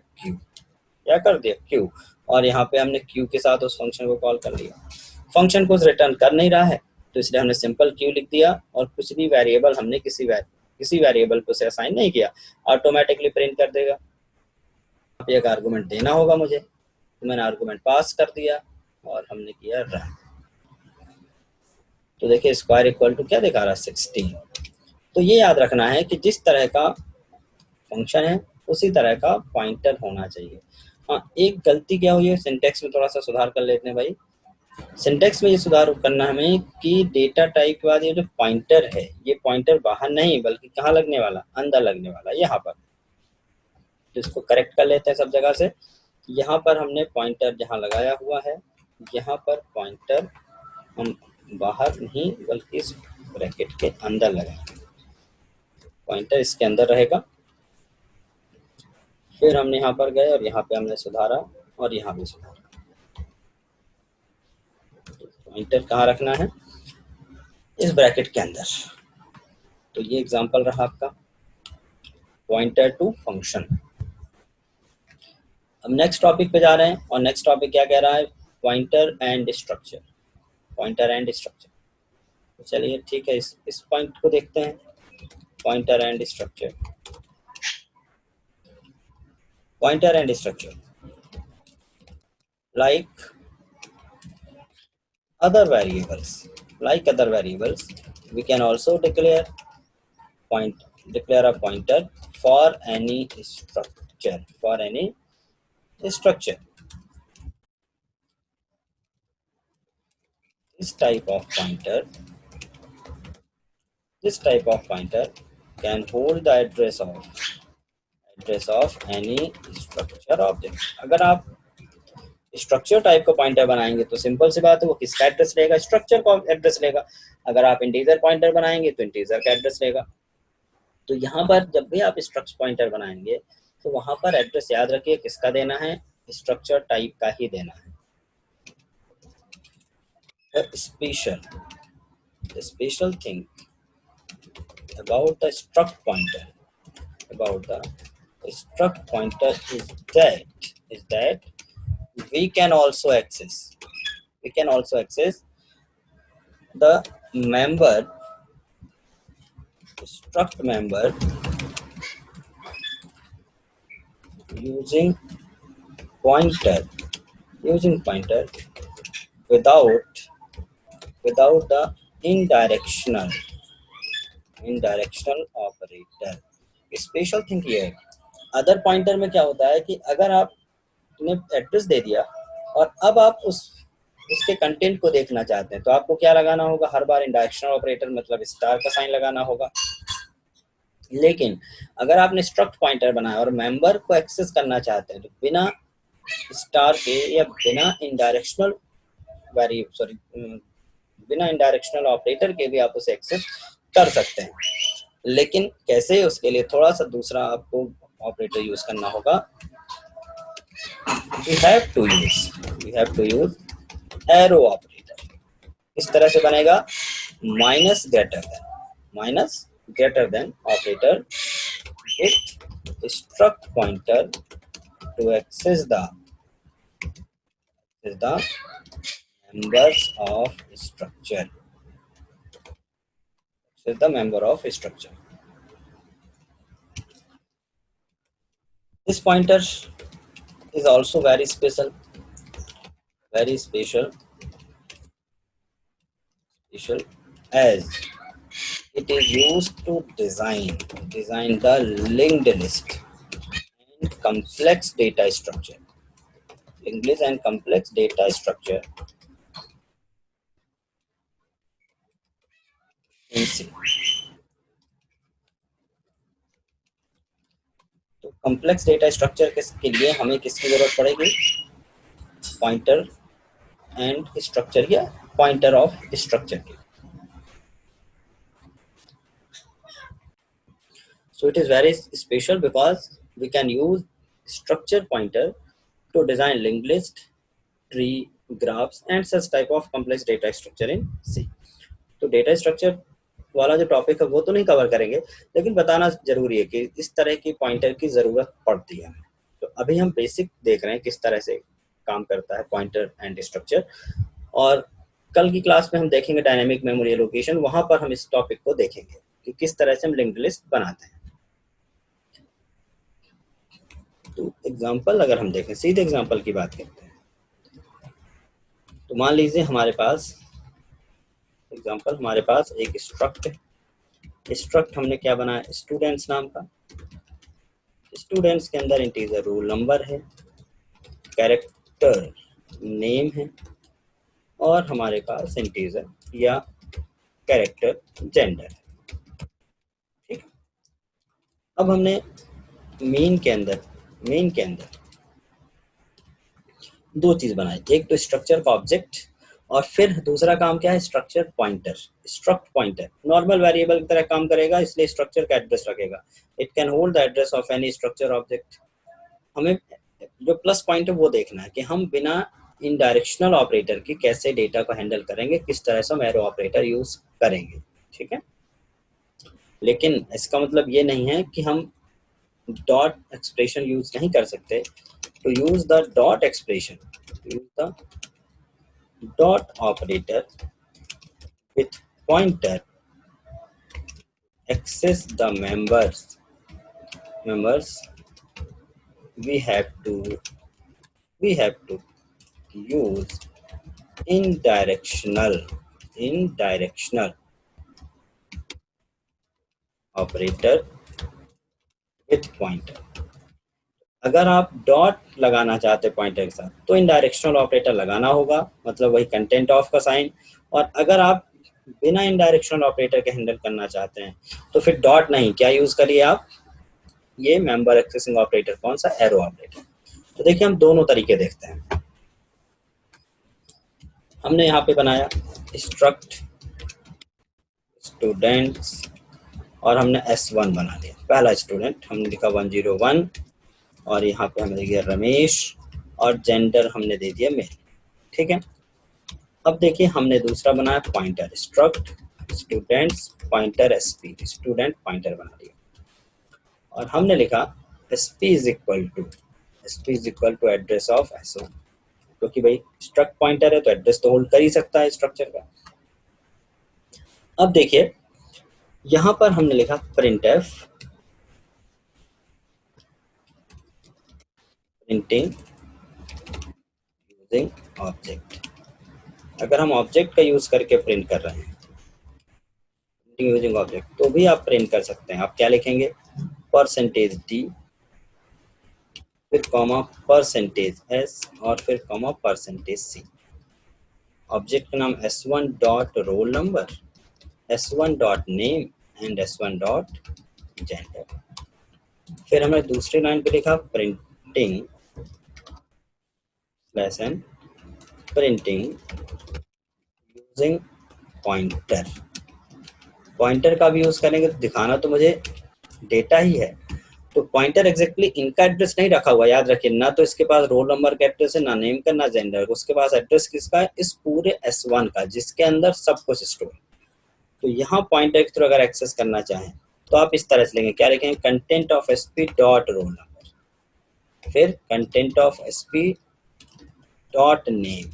q, और यहाँ पे हमने q के साथ उस फंक्शन को कॉल कर लिया। फंक्शन को रिटर्न कर नहीं रहा है तो इसलिए हमने सिंपल q लिख दिया, और कुछ भी वेरिएबल हमने किसी वेरिएबल को से असाइन नहीं किया, ऑटोमेटिकली प्रिंट कर देगा। यहाँ पे एक आर्गुमेंट देना होगा मुझे, तो मैंने आर्गुमेंट पास कर दिया और हमने किया रन। तो देखिए स्क्वायर इक्वल टू क्या दिखा रहा है, 16। तो ये याद रखना है कि जिस तरह का फंक्शन है उसी तरह का पॉइंटर होना चाहिए। हाँ, एक गलती क्या हुई है, सिंटेक्स में थोड़ा सा सुधार कर लेते हैं भाई। सिंटेक्स में ये सुधार करना हमें कि डेटा टाइप के बाद ये जो पॉइंटर है, ये पॉइंटर बाहर नहीं बल्कि कहाँ लगने वाला, अंदर लगने वाला, यहाँ पर। तो इसको करेक्ट कर लेते हैं सब जगह से। यहाँ पर हमने पॉइंटर जहाँ लगाया हुआ है, यहाँ पर पॉइंटर हम बाहर नहीं बल्कि इस ब्रैकेट के अंदर लगाएंगे, पॉइंटर इसके अंदर रहेगा। फिर हमने यहाँ पर गए और यहाँ पे हमने सुधारा और यहाँ भी सुधारा। पॉइंटर कहाँ रखना है, इस ब्रैकेट के अंदर। तो ये एग्जांपल रहा आपका पॉइंटर टू फंक्शन। अब नेक्स्ट टॉपिक पे जा रहे हैं और नेक्स्ट टॉपिक क्या कह रहा है, पॉइंटर एंड स्ट्रक्चर। तो चलिए ठीक है, इस पॉइंट को देखते हैं, pointer and structure. like other variables we can also declare a pointer for any structure. This type of pointer can hold the address of any structure object. अगर आप स्ट्रक्चर टाइप का पॉइंटर बनाएंगे तो simple सी बात है, वो किसका address लेगा, स्ट्रक्चर का एड्रेस लेगा। अगर आप इंटीजर पॉइंटर बनाएंगे तो इंटीजर का एड्रेस लेगा। तो यहाँ पर जब भी आप स्ट्रक्चर पॉइंटर बनाएंगे तो वहां पर एड्रेस याद रखिए किसका देना है, स्ट्रक्चर टाइप का ही देना है। the special thing about the struct pointer, about the struct pointer is that we can also access the member struct member using pointer without the indirectional operator। Special thing ये है, other pointer में क्या होता है कि अगर आपने address दे दिया और अब आप उसके कंटेंट को देखना चाहते हैं तो आपको क्या लगाना होगा, हर बार इंडायरेक्शनल ऑपरेटर मतलब स्टार का साइन लगाना होगा। लेकिन अगर आपने स्ट्रक्ट पॉइंटर बनाया और मेंबर को एक्सेस करना चाहते हैं तो बिना स्टार के या बिना इंडायरेक्शनल ऑपरेटर के भी आप उसे एक्सेस कर सकते हैं। लेकिन कैसे, उसके लिए थोड़ा सा दूसरा आपको ऑपरेटर यूज करना होगा। we have to use arrow operator. इस तरह से बनेगा minus greater than operator with struct pointer to access the members of structure, this pointer is also very special as it is used to design the linked list and complex data structure in C। तो complex data structure के लिए हमें किसकी जरूरत पड़ेगी, pointer and structure या pointer of structure की। So it is very special because we can use structure pointer to design linked list, tree, graphs and such type of complex data structure in C। तो data structure वाला जो topic है वो तो नहीं cover करेंगे, लेकिन बताना जरूरी है कि इस तरह की पॉइंटर की जरूरत पड़ती है। तो अभी हम बेसिक देख रहे हैं किस तरह से काम करता है पॉइंटर एंड स्ट्रक्चर, और कल की क्लास में हम देखेंगे डायनेमिक मेमोरी एलोकेशन, वहां पर हम इस टॉपिक को देखेंगे कि किस तरह से हम लिंक्ड लिस्ट बनाते हैं। तो एग्जांपल अगर हम देखें, सीधे एग्जांपल की बात करते हैं, तो मान लीजिए हमारे पास एक स्ट्रक्ट है। स्ट्रक्ट हमने क्या बनाया, स्टूडेंट्स नाम का। स्टूडेंट्स के अंदर इंटीजर रोल नंबर है, कैरेक्टर नेम है और हमारे पास इंटीजर या कैरेक्टर जेंडर है। ठीक, अब हमने मेन के अंदर दो चीज बनाई, एक तो स्ट्रक्चर का ऑब्जेक्ट और फिर दूसरा काम क्या है, structure pointer. Struct pointer normal variable की तरह काम करेगा, इसलिए स्ट्रक्चर का एड्रेस रखेगा। It can hold the address of any structure object. हमें जो प्लस पॉइंट है वो देखना है कि हम बिना इनडायरेक्शनल ऑपरेटर की कैसे डेटा को हैंडल करेंगे, किस तरह से हम एरो ऑपरेटर यूज करेंगे। ठीक है, लेकिन इसका मतलब ये नहीं है कि हम डॉट एक्सप्रेशन यूज नहीं कर सकते। तो use the dot expression, use the dot operator with pointer access the members we have to use indirectional operator with pointer। अगर आप डॉट लगाना चाहते हैं पॉइंटर के साथ तो इनडायरेक्शनल ऑपरेटर लगाना होगा, मतलब वही कंटेंट ऑफ का साइन। और अगर आप बिना इनडायरेक्शनल ऑपरेटर के हैंडल करना चाहते हैं तो फिर डॉट नहीं, क्या यूज करिए आप, ये मेंबर एक्सेसिंग ऑपरेटर, कौन सा, एरो ऑपरेटर। तो देखिए हम दोनों तरीके देखते हैं। हमने यहाँ पे बनाया स्ट्रक्ट स्टूडेंट्स और हमने S1 बना लिया, पहला स्टूडेंट हमने लिखा 101 और यहाँ पे हमने दिया रमेश और जेंडर हमने दे दिया मेल। ठीक है, अब देखिए हमने दूसरा बनाया pointer, struct students pointer SP, student pointer बना दिया और हमने लिखा sp is equal to address of s1, क्योंकि भाई स्ट्रक्ट पॉइंटर है तो एड्रेस तो होल्ड कर ही सकता है स्ट्रक्चर का। अब देखिए यहां पर हमने लिखा printf प्रिंटिंग यूजिंग ऑब्जेक्ट। अगर हम ऑब्जेक्ट का यूज करके प्रिंट कर रहे हैं प्रिंटिंग यूजिंग ऑब्जेक्ट तो भी आप प्रिंट कर सकते हैं। आप क्या लिखेंगे, %d फिर कॉमा %s और फिर कॉमा %c। ऑब्जेक्ट का नाम s1 dot roll number, s1 dot name and s1 dot gender. फिर हमने दूसरी लाइन पे लिखा printing slash n printing using pointer. Pointer का भी यूज करेंगे तो दिखाना तो मुझे डेटा ही है, तो पॉइंटर एग्जैक्टली इनका एड्रेस नहीं रखा हुआ, याद रखिए ना, तो इसके पास रोल नंबर का एड्रेस है, ना नेम का, ना जेंडर, उसके पास एड्रेस किसका है, इस पूरे S1 का जिसके अंदर सब कुछ स्टोर। तो यहाँ पॉइंटर के थ्रू अगर एक्सेस करना चाहें तो आप इस तरह से लेंगे, क्या लिखेंगे, content of SP dot roll number, फिर content of SP dot name,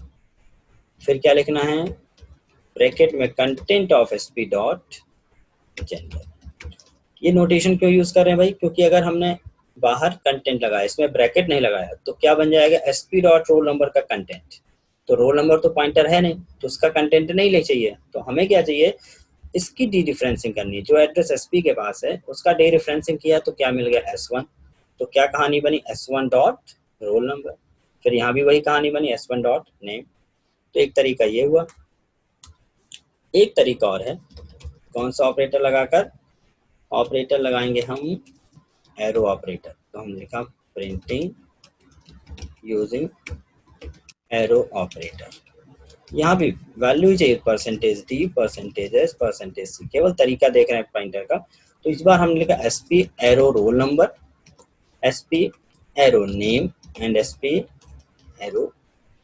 फिर क्या लिखना है, ब्रैकेट में content of SP dot gender. ये नोटेशन क्यों यूज कर रहे हैं भाई, क्योंकि अगर हमने बाहर कंटेंट लगाया इसमें ब्रैकेट नहीं लगाया तो क्या बन जाएगा, एसपी डॉट रोल नंबर का कंटेंट, तो रोल नंबर तो पॉइंटर है नहीं तो उसका कंटेंट नहीं ले चाहिए, तो हमें क्या चाहिए, इसकी डी डिफरेंसिंग करनी है। जो एड्रेस एसपी के पास है उसका डी डिफरेंसिंग किया तो क्या मिल गया, S1, तो क्या कहानी बनी, S1 डॉट रोल नंबर, फिर यहाँ भी वही कहानी बनी, S1 डॉट नेम। तो एक तरीका ये हुआ। एक तरीका और है, कौन सा ऑपरेटर लगाकर, ऑपरेटर लगाएंगे हम एरो ऑपरेटर, तो हम लिखा प्रिंटिंग यूजिंग एरो ऑपरेटर। यहाँ भी वैल्यू ही चाहिए, %d %s %c, केवल तरीका देख रहे हैं पॉइंटर का। तो इस बार हमने लिखा SP arrow roll number, SP arrow name and SP arrow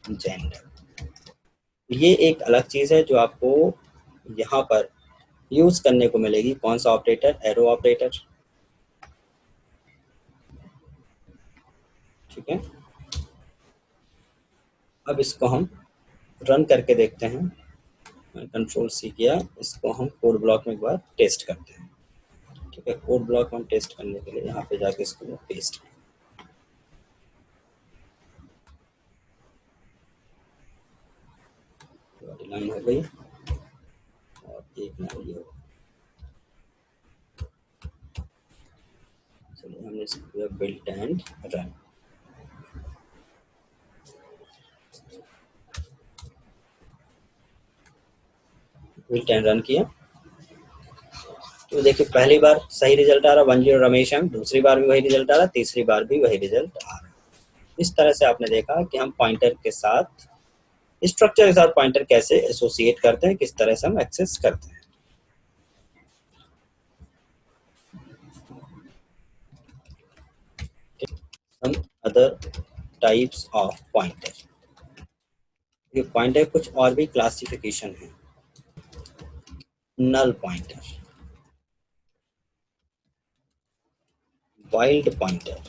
gender. ये एक अलग चीज है जो आपको यहाँ पर यूज करने को मिलेगी, कौन सा ऑपरेटर, एरो ऑपरेटर, ठीक है। अब इसको हम रन करके देखते हैं, कंट्रोल सी किया, इसको हम कोड ब्लॉक में एक बार टेस्ट करते हैं, ठीक है। कोड ब्लॉक हम टेस्ट करने के लिए यहाँ पे जाके इसको पेस्ट करें, लाइन हो गई और एक लाइन ये हो, चलिए हमने इसको built and run, built and run किया तो देखिए पहली बार सही रिजल्ट आ रहा 10 रमेश एम, दूसरी बार भी वही रिजल्ट आ रहा, तीसरी बार भी वही रिजल्ट आ रहा। इस तरह से आपने देखा कि हम पॉइंटर के साथ, स्ट्रक्चर के साथ पॉइंटर कैसे एसोसिएट करते हैं, किस तरह से हम एक्सेस करते हैं। Some other types of pointer, ये पॉइंटर कुछ और भी क्लासिफिकेशन है, null pointer, wild pointer,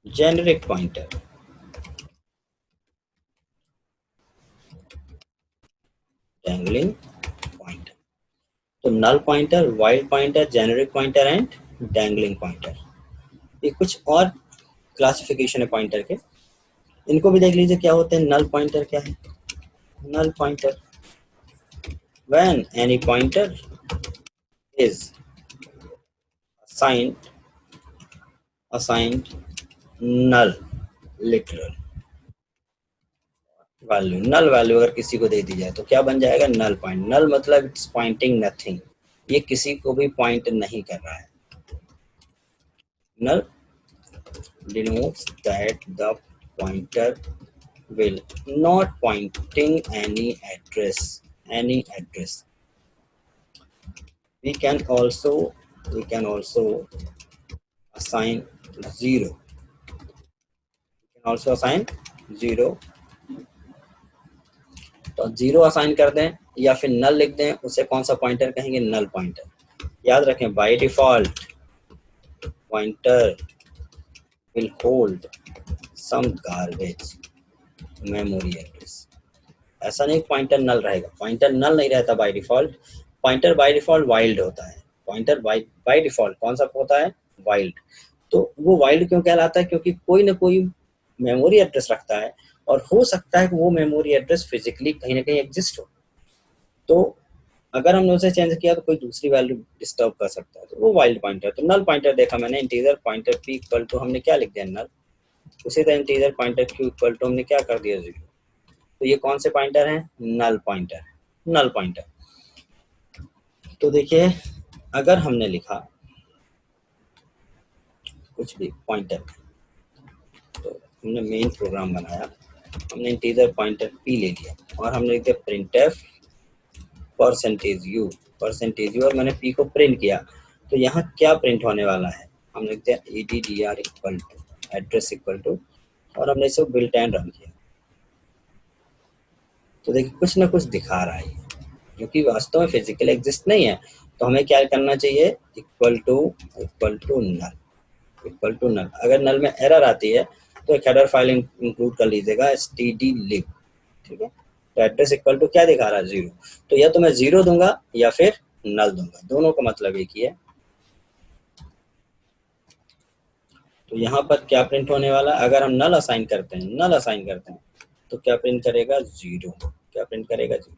generic pointer, dangling pointer. तो null pointer, wild pointer, generic pointer and dangling pointer, ये कुछ और क्लासिफिकेशन है पॉइंटर के, इनको भी देख लीजिए क्या होते हैं। नल पॉइंटर क्या है, null pointer, when any pointer is assigned null literal value, null value अगर किसी को दे दी जाए तो क्या बन जाएगा, नल पॉइंट। नल मतलब इट्स पॉइंटिंग नथिंग, ये किसी को भी पॉइंट नहीं कर रहा है। नल denotes that the pointer will not pointing any address. We can also assign 0. We can also assign 0 तो 0 असाइन कर दें या फिर नल लिख दें, उसे कौन सा पॉइंटर कहेंगे? Null pointer. याद रखें, by default pointer will hold some garbage memory address. ऐसा नहीं पॉइंटर नल रहेगा, पॉइंटर नल नहीं रहता by default. Pointer by default wild होता है। पॉइंटर बाय डिफॉल्ट कौन सा होता है? वाइल्ड। तो वो वाइल्ड क्यों कहलाता है? क्योंकि कोई ना कोई मेमोरी एड्रेस रखता है और हो सकता है कि वो मेमोरी एड्रेस फिजिकली कहीं ना कहीं एग्जिस्ट हो। तो अगर हमने उसे चेंज किया तो कोई दूसरी वैल्यू डिस्टर्ब कर सकता है, तो वो वाइल्ड पॉइंटर। तो नल पॉइंटर देखा मैंने, integer pointer p equal to हमने क्या लिख दिया? नल। उसी तरह integer pointer q equal to हमने क्या कर दिया? 0। तो ये कौन से पॉइंटर हैं? Null pointer. Null pointer. तो देखिए, अगर हमने लिखा कुछ भी पॉइंटर, तो हमने मेन प्रोग्राम बनाया, हमने इंटीजर पॉइंटर p ले लिया और हमने लिख दिया printf %u और मैंने p को प्रिंट किया। तो यहाँ क्या प्रिंट होने वाला है? हमने लिख दिया addr equal to address equal to, और हमने इसे बिल्ट एंड रन किया। तो देखिए कुछ ना कुछ दिखा रहा है, क्योंकि वास्तव में फिजिकल एग्जिस्ट नहीं है। तो हमें क्या करना चाहिए? Equal to null, equal to null. अगर नल में एरर आती है तो एक हेडर फाइल इंक्लूड कर लीजिएगा stdlib, ठीक है। तो एड्रेस इक्वल टू क्या दिखा रहा है? 0। तो या तो मैं 0 दूंगा या फिर नल दूंगा, दोनों का मतलब एक ही है। तो यहाँ पर क्या प्रिंट होने वाला? अगर हम नल असाइन करते हैं, तो क्या प्रिंट करेगा? 0। क्या प्रिंट करेगा? 0।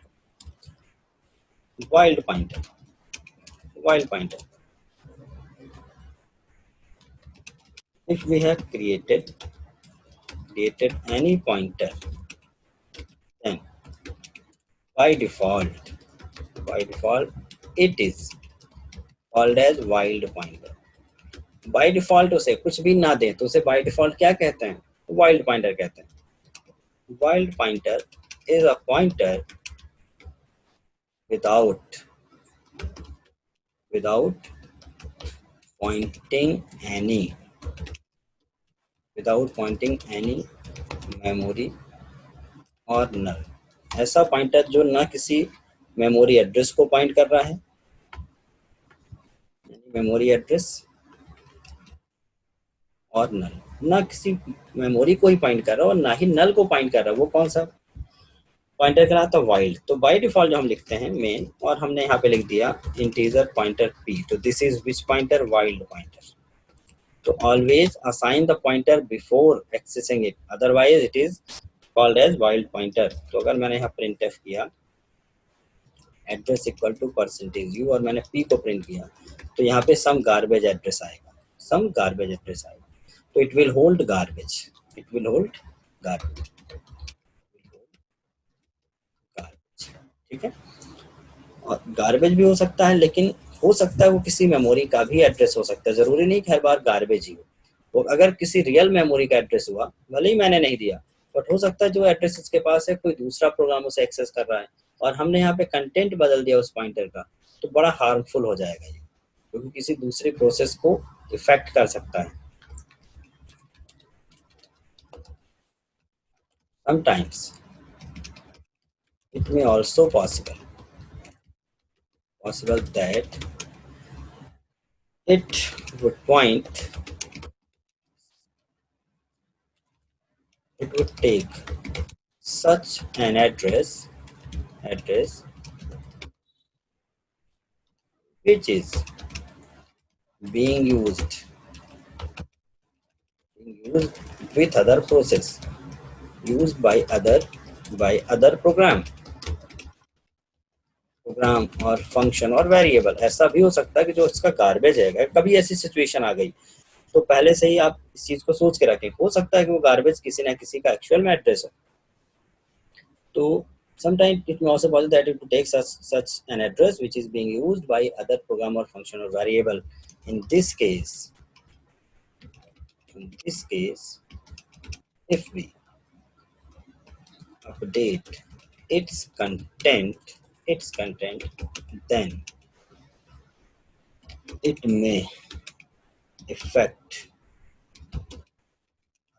Wild pointer, wild pointer. If we have created any pointer, then by default it is called as wild pointer. By default उसे कुछ भी ना दें तो उसे by default क्या कहते हैं? Wild pointer कहते हैं। Wild pointer is a pointer without pointing any memory और null। ऐसा पॉइंटर जो ना किसी मेमोरी एड्रेस को पॉइंट कर रहा है, मेमोरी एड्रेस, और नल, ना किसी मेमोरी को ही पॉइंट कर रहा है और ना ही नल को पॉइंट कर रहा है। वो कौन सा पॉइंटर कहलाता है? वाइल्ड। तो बाय डिफॉल्ट जो हम लिखते हैं मेन, और हमने यहाँ पे लिख दिया इंटीजर पॉइंटर p, तो this is which pointer? Wild pointer. तो always assign the pointer before accessing it, otherwise it is called as wild pointer. तो अगर मैंने यहाँ प्रिंटफ किया एड्रेस इक्वल टू %u और मैंने p को प्रिंट किया, तो यहाँ पे सम गार्बेज एड्रेस आएगा, सम गार्बेज एड्रेस आएगा। तो it will hold garbage, it will hold garbage, ठीक है। और गार्बेज भी हो सकता है, लेकिन हो सकता है वो किसी मेमोरी का भी एड्रेस हो सकता है, जरूरी नहीं कि हर बार गार्बेज ही हो। वो अगर किसी रियल मेमोरी का एड्रेस हुआ, भले ही मैंने नहीं दिया, बट हो सकता है जो एड्रेस इसके पास है कोई दूसरा प्रोग्राम उसे एक्सेस कर रहा है और हमने यहाँ पे कंटेंट बदल दिया उस पॉइंटर का, तो बड़ा हार्मफुल हो जाएगा ये, क्योंकि किसी दूसरी प्रोसेस को इफेक्ट कर सकता है। Sometimes it may also possible that it would take such an address which is being used with other process, used by other program और फंक्शन और वेरिएबल। ऐसा भी हो सकता है कि जो इसका गार्बेज है, कभी ऐसी सिचुएशन आ गई तो पहले से ही आप इस चीज को सोच के रखें, हो सकता है कि वो गार्बेज किसी ना किसी का एक्चुअल में एड्रेस है। तो sometimes it may also possible that it takes such an address which is being used by other program or function or variable. In this case, if we update its content, then it may affect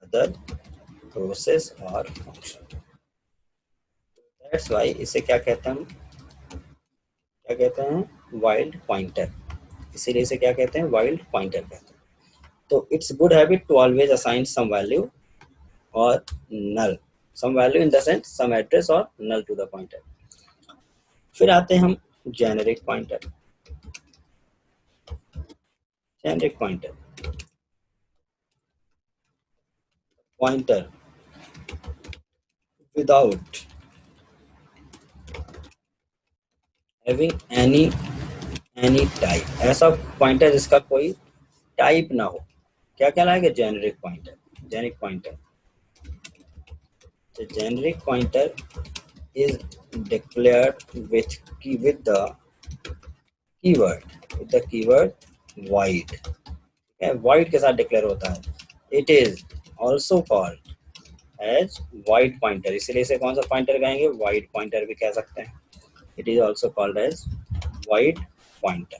other process or function. That's why इसे क्या कहते हैं, हम क्या कहते हैं, wild pointer. इसीलिए इसे क्या कहते हैं, वाइल्ड पॉइंटर कहते हैं। तो it's good habit to always assign some value और null, some value in the sense some address और नल टू द पॉइंटर। फिर आते हैं हम generic pointer. Generic pointer, pointer without having any type, ऐसा पॉइंटर जिसका कोई टाइप ना हो, क्या कहलाएगा, generic pointer. Generic pointer, the generic pointer is declared with the keyword, void, void के साथ डिक्लेयर होता है। It is also called as wide pointer, इसलिए इसे कौन सा पॉइंटर कहेंगे, वाइड पॉइंटर भी कह सकते हैं। It is also called as wide pointer.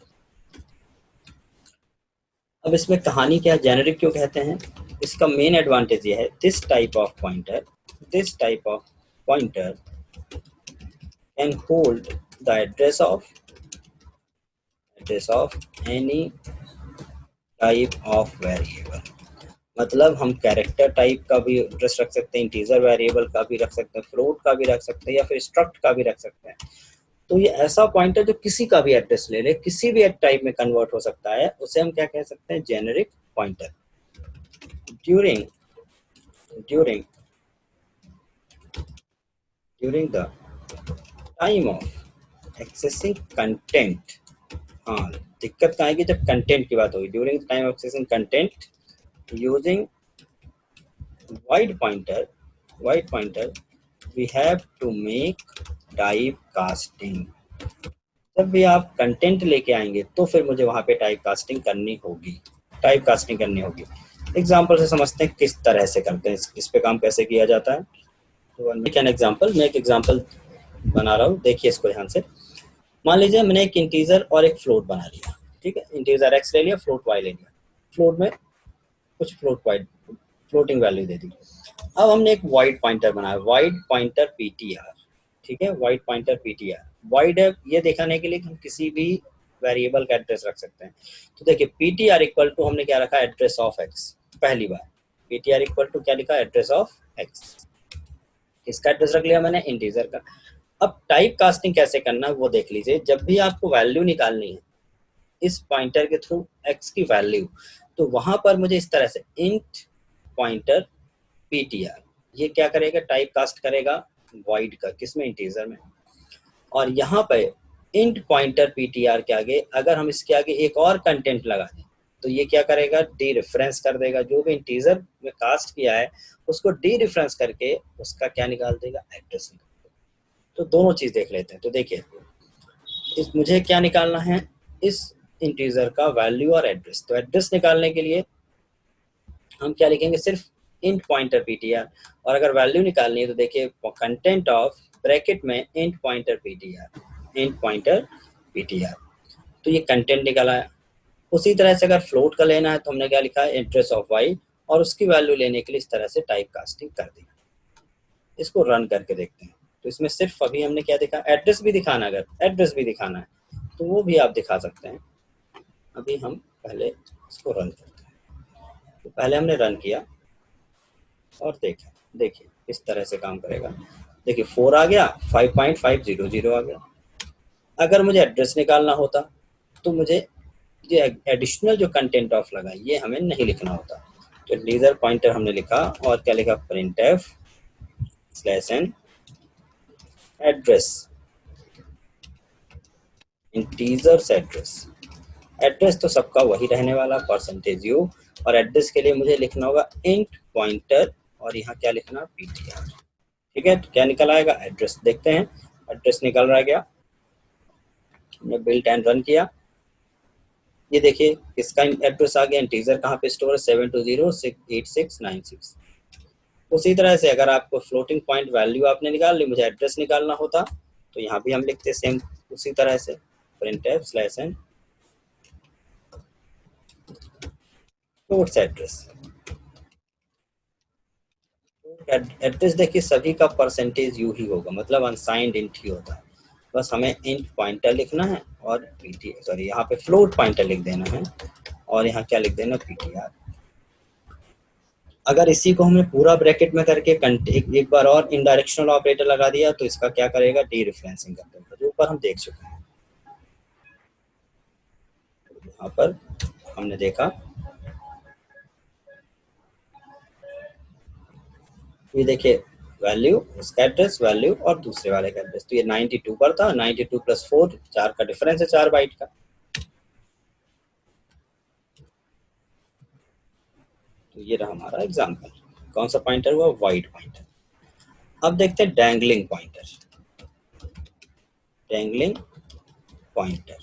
अब इसमें कहानी क्या, जेनेरिक क्यों कहते हैं, इसका मेन एडवांटेज ये है, this type of pointer can hold the address of any type of variable. मतलब हम कैरेक्टर टाइप का भी एड्रेस रख सकते हैं, इंटीजर वेरिएबल का भी रख सकते हैं, फ्लोट का भी रख सकते हैं, या फिर स्ट्रक्ट का भी रख सकते हैं। तो ये ऐसा पॉइंटर जो किसी का भी एड्रेस ले ले, किसी भी टाइप में कन्वर्ट हो सकता है, उसे हम क्या कह सकते हैं, generic pointer. During during during the time of accessing content, हाँ दिक्कत कहाँ आएगी, जब कंटेंट की बात होगी, during the time of accessing content using wide pointer we have to make type casting. जब भी आप कंटेंट लेके आएंगे तो फिर मुझे वहां पे टाइप कास्टिंग करनी होगी, एग्जाम्पल से समझते हैं किस तरह से करते हैं, इस पे काम कैसे किया जाता है। तो मैं एक एग्जाम्पल बना रहा हूँ, देखिए इसको ध्यान से। मान लीजिए मैंने एक इंटीजर और एक फ्लोट बना लिया, ठीक है, इंटीजर एक्स ले लिया, फ्लोट वाई ले लिया, फ्लोट में कुछ फ्लोटिंग वैल्यू दे दी। अब हमने एक वाइड पॉइंटर बनाया, वाइड पॉइंटर पीटीआर, ठीक है, वाइड पॉइंटर पीटीआर। वाइड है ये दिखाने के लिए कि हम किसी भी वेरिएबल का एड्रेस रख सकते हैं। तो देखिए पीटीआर इक्वल टू हमने क्या रखा, एड्रेस ऑफ एक्स। पहली बार पीटीआर इक्वल टू क्या लिखा, एड्रेस ऑफ एक्स। किसका एड्रेस रख लिया मैंने, इंटीजर का। अब टाइप कास्टिंग कैसे करना है वो देख लीजिए। जब भी आपको वैल्यू निकालनी है इस पॉइंटर के थ्रू एक्स की वैल्यू, तो वहां पर मुझे इस तरह से इंट पॉइंटर पीटीआर, ये क्या करेगा, टाइप कास्ट करेगा वॉइड का, किसमें, इंटीजर में। और यहाँ पे इंट पॉइंटर पीटीआर के आगे अगर हम इसके आगे एक और कंटेंट लगा दें तो ये क्या करेगा, डी रेफरेंस कर देगा, जो भी इंटीजर में कास्ट किया है उसको डी रेफरेंस करके उसका क्या निकाल देगा, एड्रेस निकाल देगा। तो दोनों चीज देख लेते हैं। तो देखिए मुझे क्या निकालना है, इस इंटीजर का वैल्यू और एड्रेस। तो एड्रेस निकालने के लिए हम क्या लिखेंगे, सिर्फ इंट पॉइंटर पीटीआर। और अगर वैल्यू निकालनी है तो देखिए कंटेंट ऑफ ब्रैकेट में इंट पॉइंटर पीटीआर। तो ये कंटेंट निकाला है। उसी तरह से अगर फ्लोट का लेना है तो हमने क्या लिखा है, एड्रेस ऑफ वाई, और उसकी वैल्यू लेने के लिए इस तरह से टाइप कास्टिंग कर दी। इसको रन करके देखते हैं। तो इसमें सिर्फ अभी हमने क्या दिखा, एड्रेस भी दिखाना, अगर एड्रेस भी दिखाना है तो वो भी आप दिखा सकते हैं। अभी हम पहले इसको रन करते हैं। तो पहले हमने रन किया और देखा, देखिए इस तरह से काम करेगा। देखिए 4 आ गया, 5.500 आ गया। अगर मुझे एड्रेस निकालना होता तो मुझे ये एडिशनल जो कंटेंट ऑफ लगा ये हमें नहीं लिखना होता। तो लीजर पॉइंटर हमने लिखा और क्या लिखा, printf /n address, integers address तो सबका वही रहने वाला %u, और एड्रेस के लिए मुझे लिखना होगा इंट पॉइंटर और यहाँ क्या लिखना, पीटीआर। ठीक है, तो क्या निकल आएगा, एड्रेस। देखते हैं एड्रेस निकल रहा है क्या। हमने बिल्ट एंड रन किया, ये देखिए किसका एड्रेस आ गया, इंटीजर कहाँ पे स्टोर है, 7208696। उसी तरह से अगर आपको फ्लोटिंग पॉइंट वैल्यू आपने निकाल ली, मुझे एड्रेस निकालना होता तो यहाँ भी हम लिखते सेम उसी तरह से, printf /n source address address देखिए सभी का परसेंटेज यू ही होगा, मतलब अनसाइंड इंट ही होता है। बस हमें इंट पॉइंटर लिखना है और पीटी सॉरी यहाँ पे फ्लोट पॉइंटर लिख देना है और यहाँ क्या लिख देना पीटीआर। अगर इसी को हमने पूरा ब्रैकेट में करके एक बार और इनडायरेक्शनल ऑपरेटर लगा दिया तो इसका क्या करेगा, डी रेफरेंसिंग कर देगा, जो ऊपर हम देख चुके हैं। यहाँ पर हमने देखा ये देखिए वैल्यू, इसका एड्रेस वैल्यू और दूसरे वाले का एड्रेस, तो ये 92 पर था, 92 प्लस 4 4 का डिफरेंस है 4 बाइट का। तो ये रहा हमारा एग्जांपल। कौन सा पॉइंटर हुआ, वाइड पॉइंटर। अब देखते हैं dangling pointer. Dangling pointer,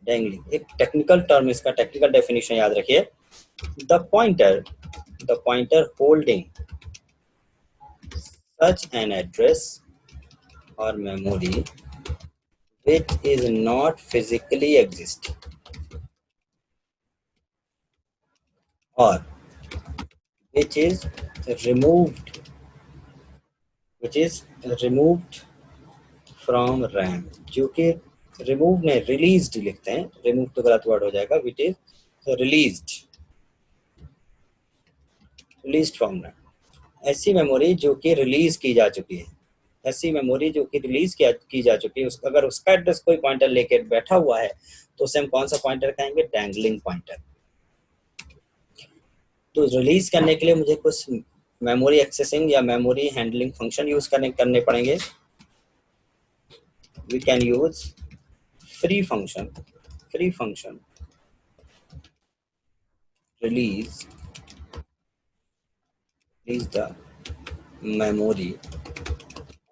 dangling एक टेक्निकल टर्म, इसका टेक्निकल डेफिनेशन याद रखिए। The pointer holding such an address or memory which is not physically exist or which is removed from RAM, जो कि रिमूव नहीं रिलीज्ड लिखते हैं, रिमूव तो गलत वर्ड हो जाएगा, which is released from RAM. ऐसी मेमोरी जो कि रिलीज की जा चुकी है, ऐसी मेमोरी जो कि रिलीज की जा चुकी है, अगर उसका एड्रेस कोई पॉइंटर लेके बैठा हुआ है तो उसे हम कौन सा पॉइंटर कहेंगे, डैंगलिंग पॉइंटर। तो रिलीज करने के लिए मुझे कुछ मेमोरी एक्सेसिंग या मेमोरी हैंडलिंग फंक्शन यूज करने पड़ेंगे। We can use free function release the memory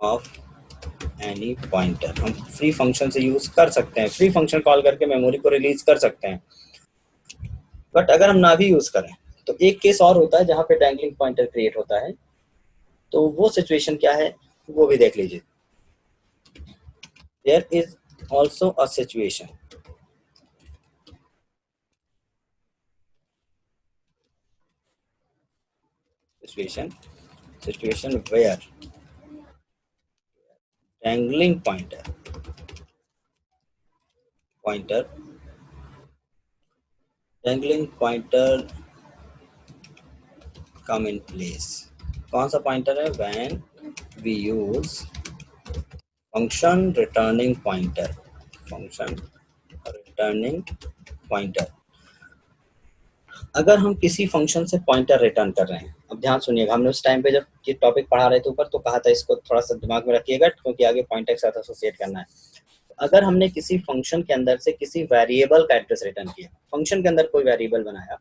of any pointer। हम फ्री फंक्शन से यूज कर सकते हैं, फ्री फंक्शन कॉल करके मेमोरी को रिलीज कर सकते हैं। बट अगर हम ना भी यूज करें तो एक केस और होता है जहां पे डैंगलिंग पॉइंटर क्रिएट होता है, तो वो सिचुएशन क्या है वो भी देख लीजिए। There is also a situation where dangling pointer come in place। कौन सा पॉइंटर है, when we use function returning pointer। अगर हम किसी फंक्शन से पॉइंटर रिटर्न कर रहे हैं, अब ध्यान सुनिएगा, हमने उस टाइम पे जब ये टॉपिक पढ़ा रहे थे ऊपर तो कहा था इसको थोड़ा सा दिमाग में रखिएगा क्योंकि आगे पॉइंटर के साथ एसोसिएट करना है। अगर हमने किसी फंक्शन के अंदर से किसी वेरिएबल का एड्रेस रिटर्न किया, फंक्शन के अंदर कोई वेरिएबल बनाया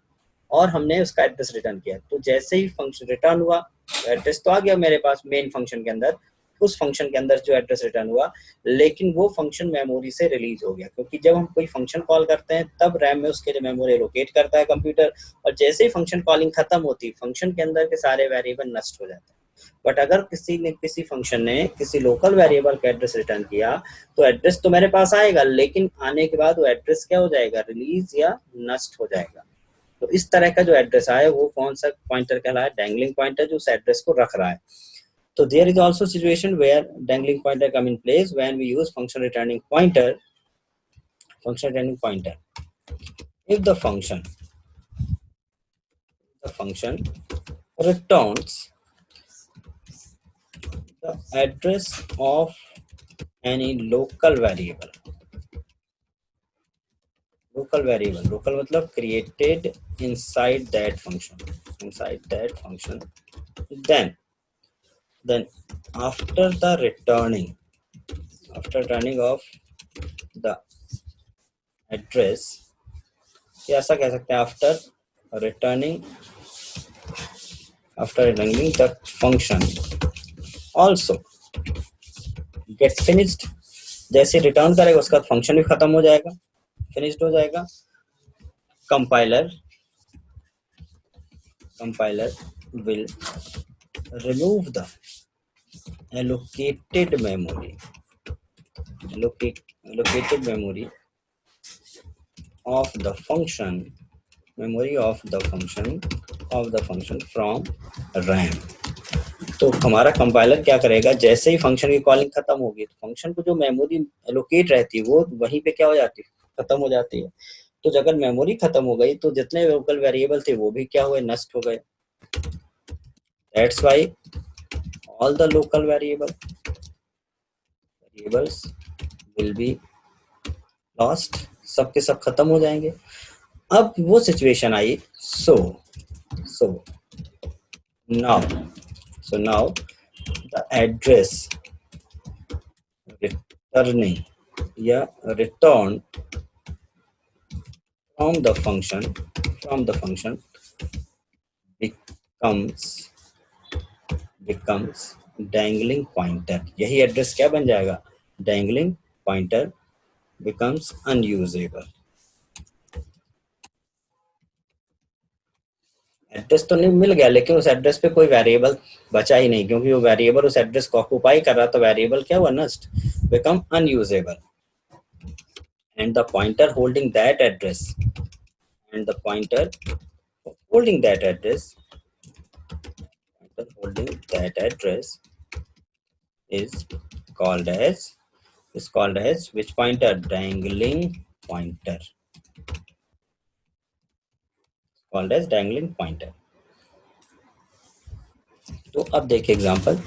और हमने उसका एड्रेस रिटर्न किया, तो जैसे ही फंक्शन रिटर्न हुआ एड्रेस तो आ गया मेरे पास मेन फंक्शन के अंदर, उस फंक्शन के अंदर जो एड्रेस रिटर्न हुआ, लेकिन वो फंक्शन मेमोरी से रिलीज हो गया, क्योंकि जब हम कोई फंक्शन कॉल करते हैं तब रैम में उसके लिए मेमोरी एलोकेट करता है कंप्यूटर, और जैसे ही फंक्शन कॉलिंग खत्म होती, फंक्शन के अंदर के सारे वेरिएबल नष्ट हो जाते हैं। बट अगर किसी फंक्शन ने किसी लोकल वेरिएबल का एड्रेस रिटर्न किया तो एड्रेस तो मेरे पास आएगा, लेकिन आने के बाद वो एड्रेस क्या हो जाएगा, रिलीज या नष्ट हो जाएगा। तो इस तरह का जो एड्रेस आया वो कौन सा पॉइंटर कहलाया, डैंगलिंग पॉइंटर, जो उस एड्रेस को रख रहा है। So there is also situation where dangling pointer come in place when we use function returning pointer. If the function returns the address of any local variable, local मतलब created inside that function, then after returning of the address, या ऐसा कह सकते हैं after returning the function also gets finished। जैसे return करेगा उसका function भी खत्म हो जाएगा, फिनिश्ड हो जाएगा। Compiler will remove the allocated memory of the function of the function from RAM. तो हमारा कंपाइलर क्या करेगा, जैसे ही फंक्शन की कॉलिंग खत्म होगी तो फंक्शन को जो मेमोरी एलोकेट रहती है वो वहीं पे क्या हो जाती है, खत्म हो जाती है। तो अगर मेमोरी खत्म हो गई तो जितने लोकल वेरिएबल थे वो भी क्या हुए, नष्ट हो गए। That's why all the local variables will be lost, सब के सब खत्म हो जाएंगे। अब वो सिचुएशन आई, so now now the address returning या return from the function becomes dangling pointer। यही एड्रेस क्या बन जाएगा, dangling pointer becomes unusable। Address तो नहीं मिल गया लेकिन उस एड्रेस पे कोई वेरिएबल बचा ही नहीं, क्योंकि वो वेरिएबल उस एड्रेस को ऑक्यूपाई कर रहा, तो वेरिएबल क्या हुआ, नष्ट, become unusable। and the pointer holding that address and the pointer holding that address is called as which pointer, dangling pointer, called as dangling pointer। तो अब देखिए एग्जांपल,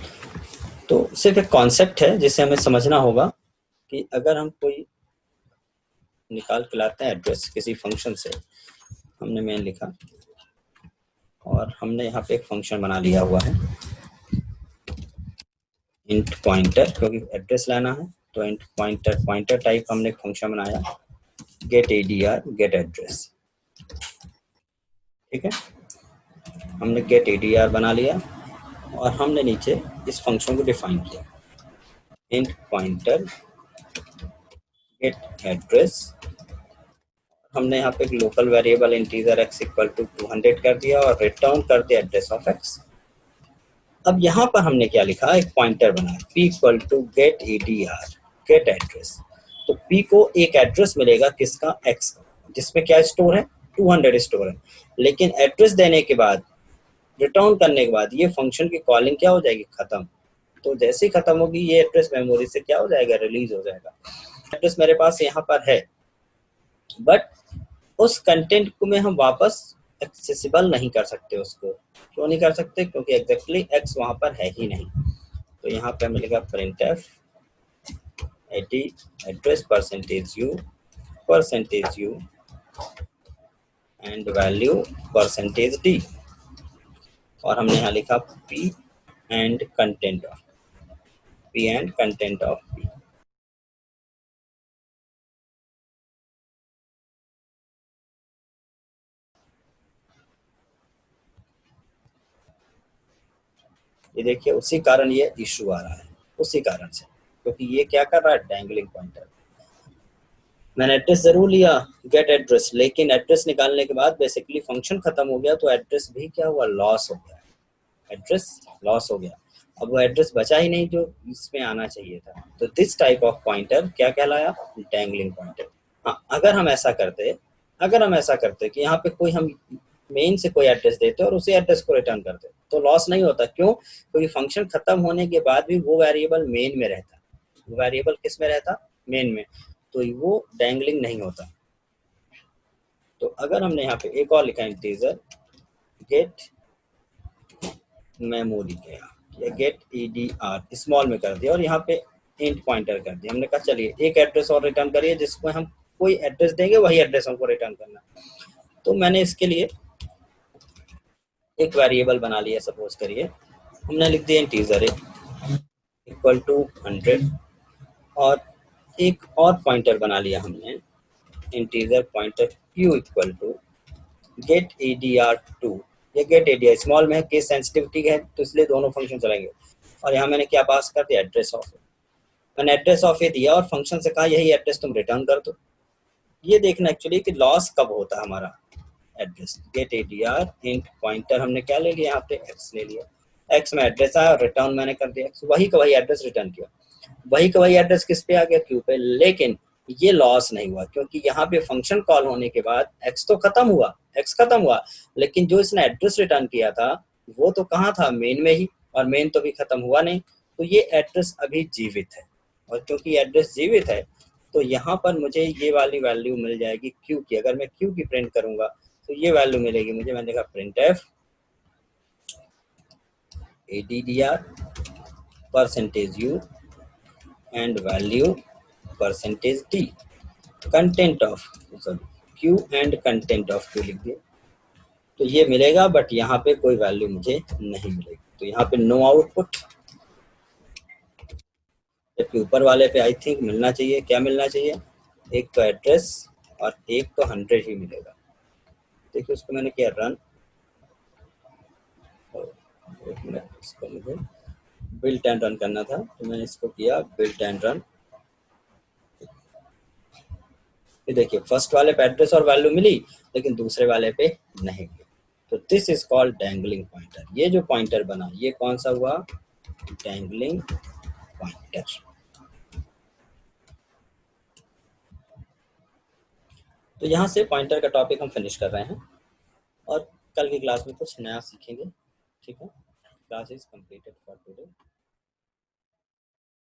तो सिर्फ एक कॉन्सेप्ट है जिसे हमें समझना होगा कि अगर हम कोई निकाल के लाते हैं एड्रेस किसी फंक्शन से, हमने मेन लिखा और हमने यहाँ पे एक फंक्शन बना लिया हुआ है इंट पॉइंटर, क्योंकि एड्रेस लाना है तो इंट पॉइंटर टाइप हमने एक फंक्शन बनाया गेट एडीआर गेट एड्रेस। ठीक है, हमने गेट एडीआर बना लिया और हमने नीचे इस फंक्शन को डिफाइन किया इंट पॉइंटर गेट एड्रेस। हमने यहाँ पे एक local variable integer x equal to 200 कर दिया और रिटर्न कर दिया एड्रेस ऑफ x। अब यहाँ पर हमने क्या लिखा, एक पॉइंटर बनाया p equal to get ADR get address. तो p को एक एड्रेस मिलेगा किसका, x का, जिसमें क्या स्टोर है, 200 स्टोर है। लेकिन एड्रेस देने के बाद, रिटर्न करने के बाद ये फंक्शन की कॉलिंग क्या हो जाएगी, खत्म। तो जैसे ही खत्म होगी ये एड्रेस मेमोरी से क्या हो जाएगा, रिलीज हो जाएगा। एड्रेस मेरे पास यहाँ पर है बट उस कंटेंट को में हम वापस एक्सेसिबल नहीं कर सकते उसको। क्यों नहीं कर सकते, क्योंकि एग्जैक्टली x वहां पर है ही नहीं। तो यहाँ पे मिलेगा printf address %u and value %d और हमने यहाँ लिखा p and content of p। ये देखिए उसी कारण ये इशू आ रहा है, उसी कारण से, क्योंकि ये क्या कर रहा है, डैंगलिंग पॉइंटर। मैंने एड्रेस जरूर लिया गेट एड्रेस, लेकिन एड्रेस निकालने के बाद बेसिकली फंक्शन खत्म हो गया तो एड्रेस भी क्या हुआ, लॉस हो गया, एड्रेस लॉस हो गया। अब वो एड्रेस बचा ही नहीं जो इसमें आना चाहिए था। तो दिस टाइप ऑफ पॉइंटर क्या कहलाया, डैंगलिंग पॉइंटर। हाँ, अगर हम ऐसा करते कि यहाँ पे कोई हम मेन से कोई एड्रेस देते और उसी एड्रेस को रिटर्न करते तो लॉस नहीं होता। क्यों, क्योंकि फंक्शन खत्म होने के बाद भी वो वेरिएबल मेन में रहता। वो वेरिएबल किस में रहता, मेन में, तो वो डैंगलिंग नहीं होता। तो अगर हमने यहाँ पे एक और लिखा इंटीजर गेट मेमोरी किया या गेट ईडीआर स्मॉल में कर दिया और यहाँ पे इंट पॉइंटर कर दिया, हमने कहा चलिए एक एड्रेस और रिटर्न करिए जिसको हम कोई एड्रेस देंगे वही एड्रेस हमको रिटर्न करना। तो मैंने इसके लिए एक वेरिएबल बना लिया, सपोज करिए हमने लिख दिया इंटीजर इक्वल टू 100 और एक और पॉइंटर बना लिया हमने integer pointer q equal to get adr2 या गेट एडीआर स्मॉल में है, केस सेंसिटिविटी है तो इसलिए दोनों फंक्शन चलेंगे। और यहाँ मैंने क्या पास कर दिया, एड्रेस ऑफ। मैंने एड्रेस ऑफ ए दिया और फंक्शन से कहा यही एड्रेस तुम रिटर्न कर दो। ये देखना एक्चुअली कि लॉस कब होता है हमारा address. Get ADR int pointer हमने क्या ले लिया, यहाँ पे x ले लिया, x में एड्रेस आया और रिटर्न मैंने कर दिया x, वही का वही एड्रेस रिटर्न किया, वही का वही एड्रेस किस पे आ गया, q पे। लेकिन ये लॉस नहीं हुआ, क्योंकि यहाँ पे फंक्शन कॉल होने के बाद एक्स तो खत्म हुआ, एक्स खत्म हुआ, लेकिन जो इसने एड्रेस रिटर्न किया था वो तो कहाँ था, मेन में ही, और मेन तो भी खत्म हुआ नहीं, तो ये एड्रेस अभी जीवित है। और क्योंकि एड्रेस जीवित है तो यहाँ पर मुझे ये वाली वैल्यू मिल जाएगी क्यू की। अगर मैं क्यू की प्रिंट करूंगा तो ये वैल्यू मिलेगी मुझे, मैंने कहा print F addr percentage you and value percentage D content of, sorry Q and content of Q लिख दिया, तो ये मिलेगा, बट यहाँ पे कोई वैल्यू मुझे नहीं मिलेगी, तो यहाँ पे नो आउटपुट। जबकि ऊपर वाले पे आई थिंक मिलना चाहिए, क्या मिलना चाहिए, एक तो एड्रेस और एक तो 100 ही मिलेगा। देखिए उसको मैंने किया रन, एक मिनट, इसको मुझे बिल्ट एंड रन करना था तो मैंने इसको किया बिल्ट एंड रन। देखिए फर्स्ट वाले पे एड्रेस और वैल्यू मिली लेकिन दूसरे वाले पे नहीं मिली, तो this is called dangling pointer. ये जो पॉइंटर बना ये कौन सा हुआ, डैंगलिंग पॉइंटर। तो यहाँ से पॉइंटर का टॉपिक हम फिनिश कर रहे हैं और कल की क्लास में कुछ नया सीखेंगे। ठीक है, class is completed for today.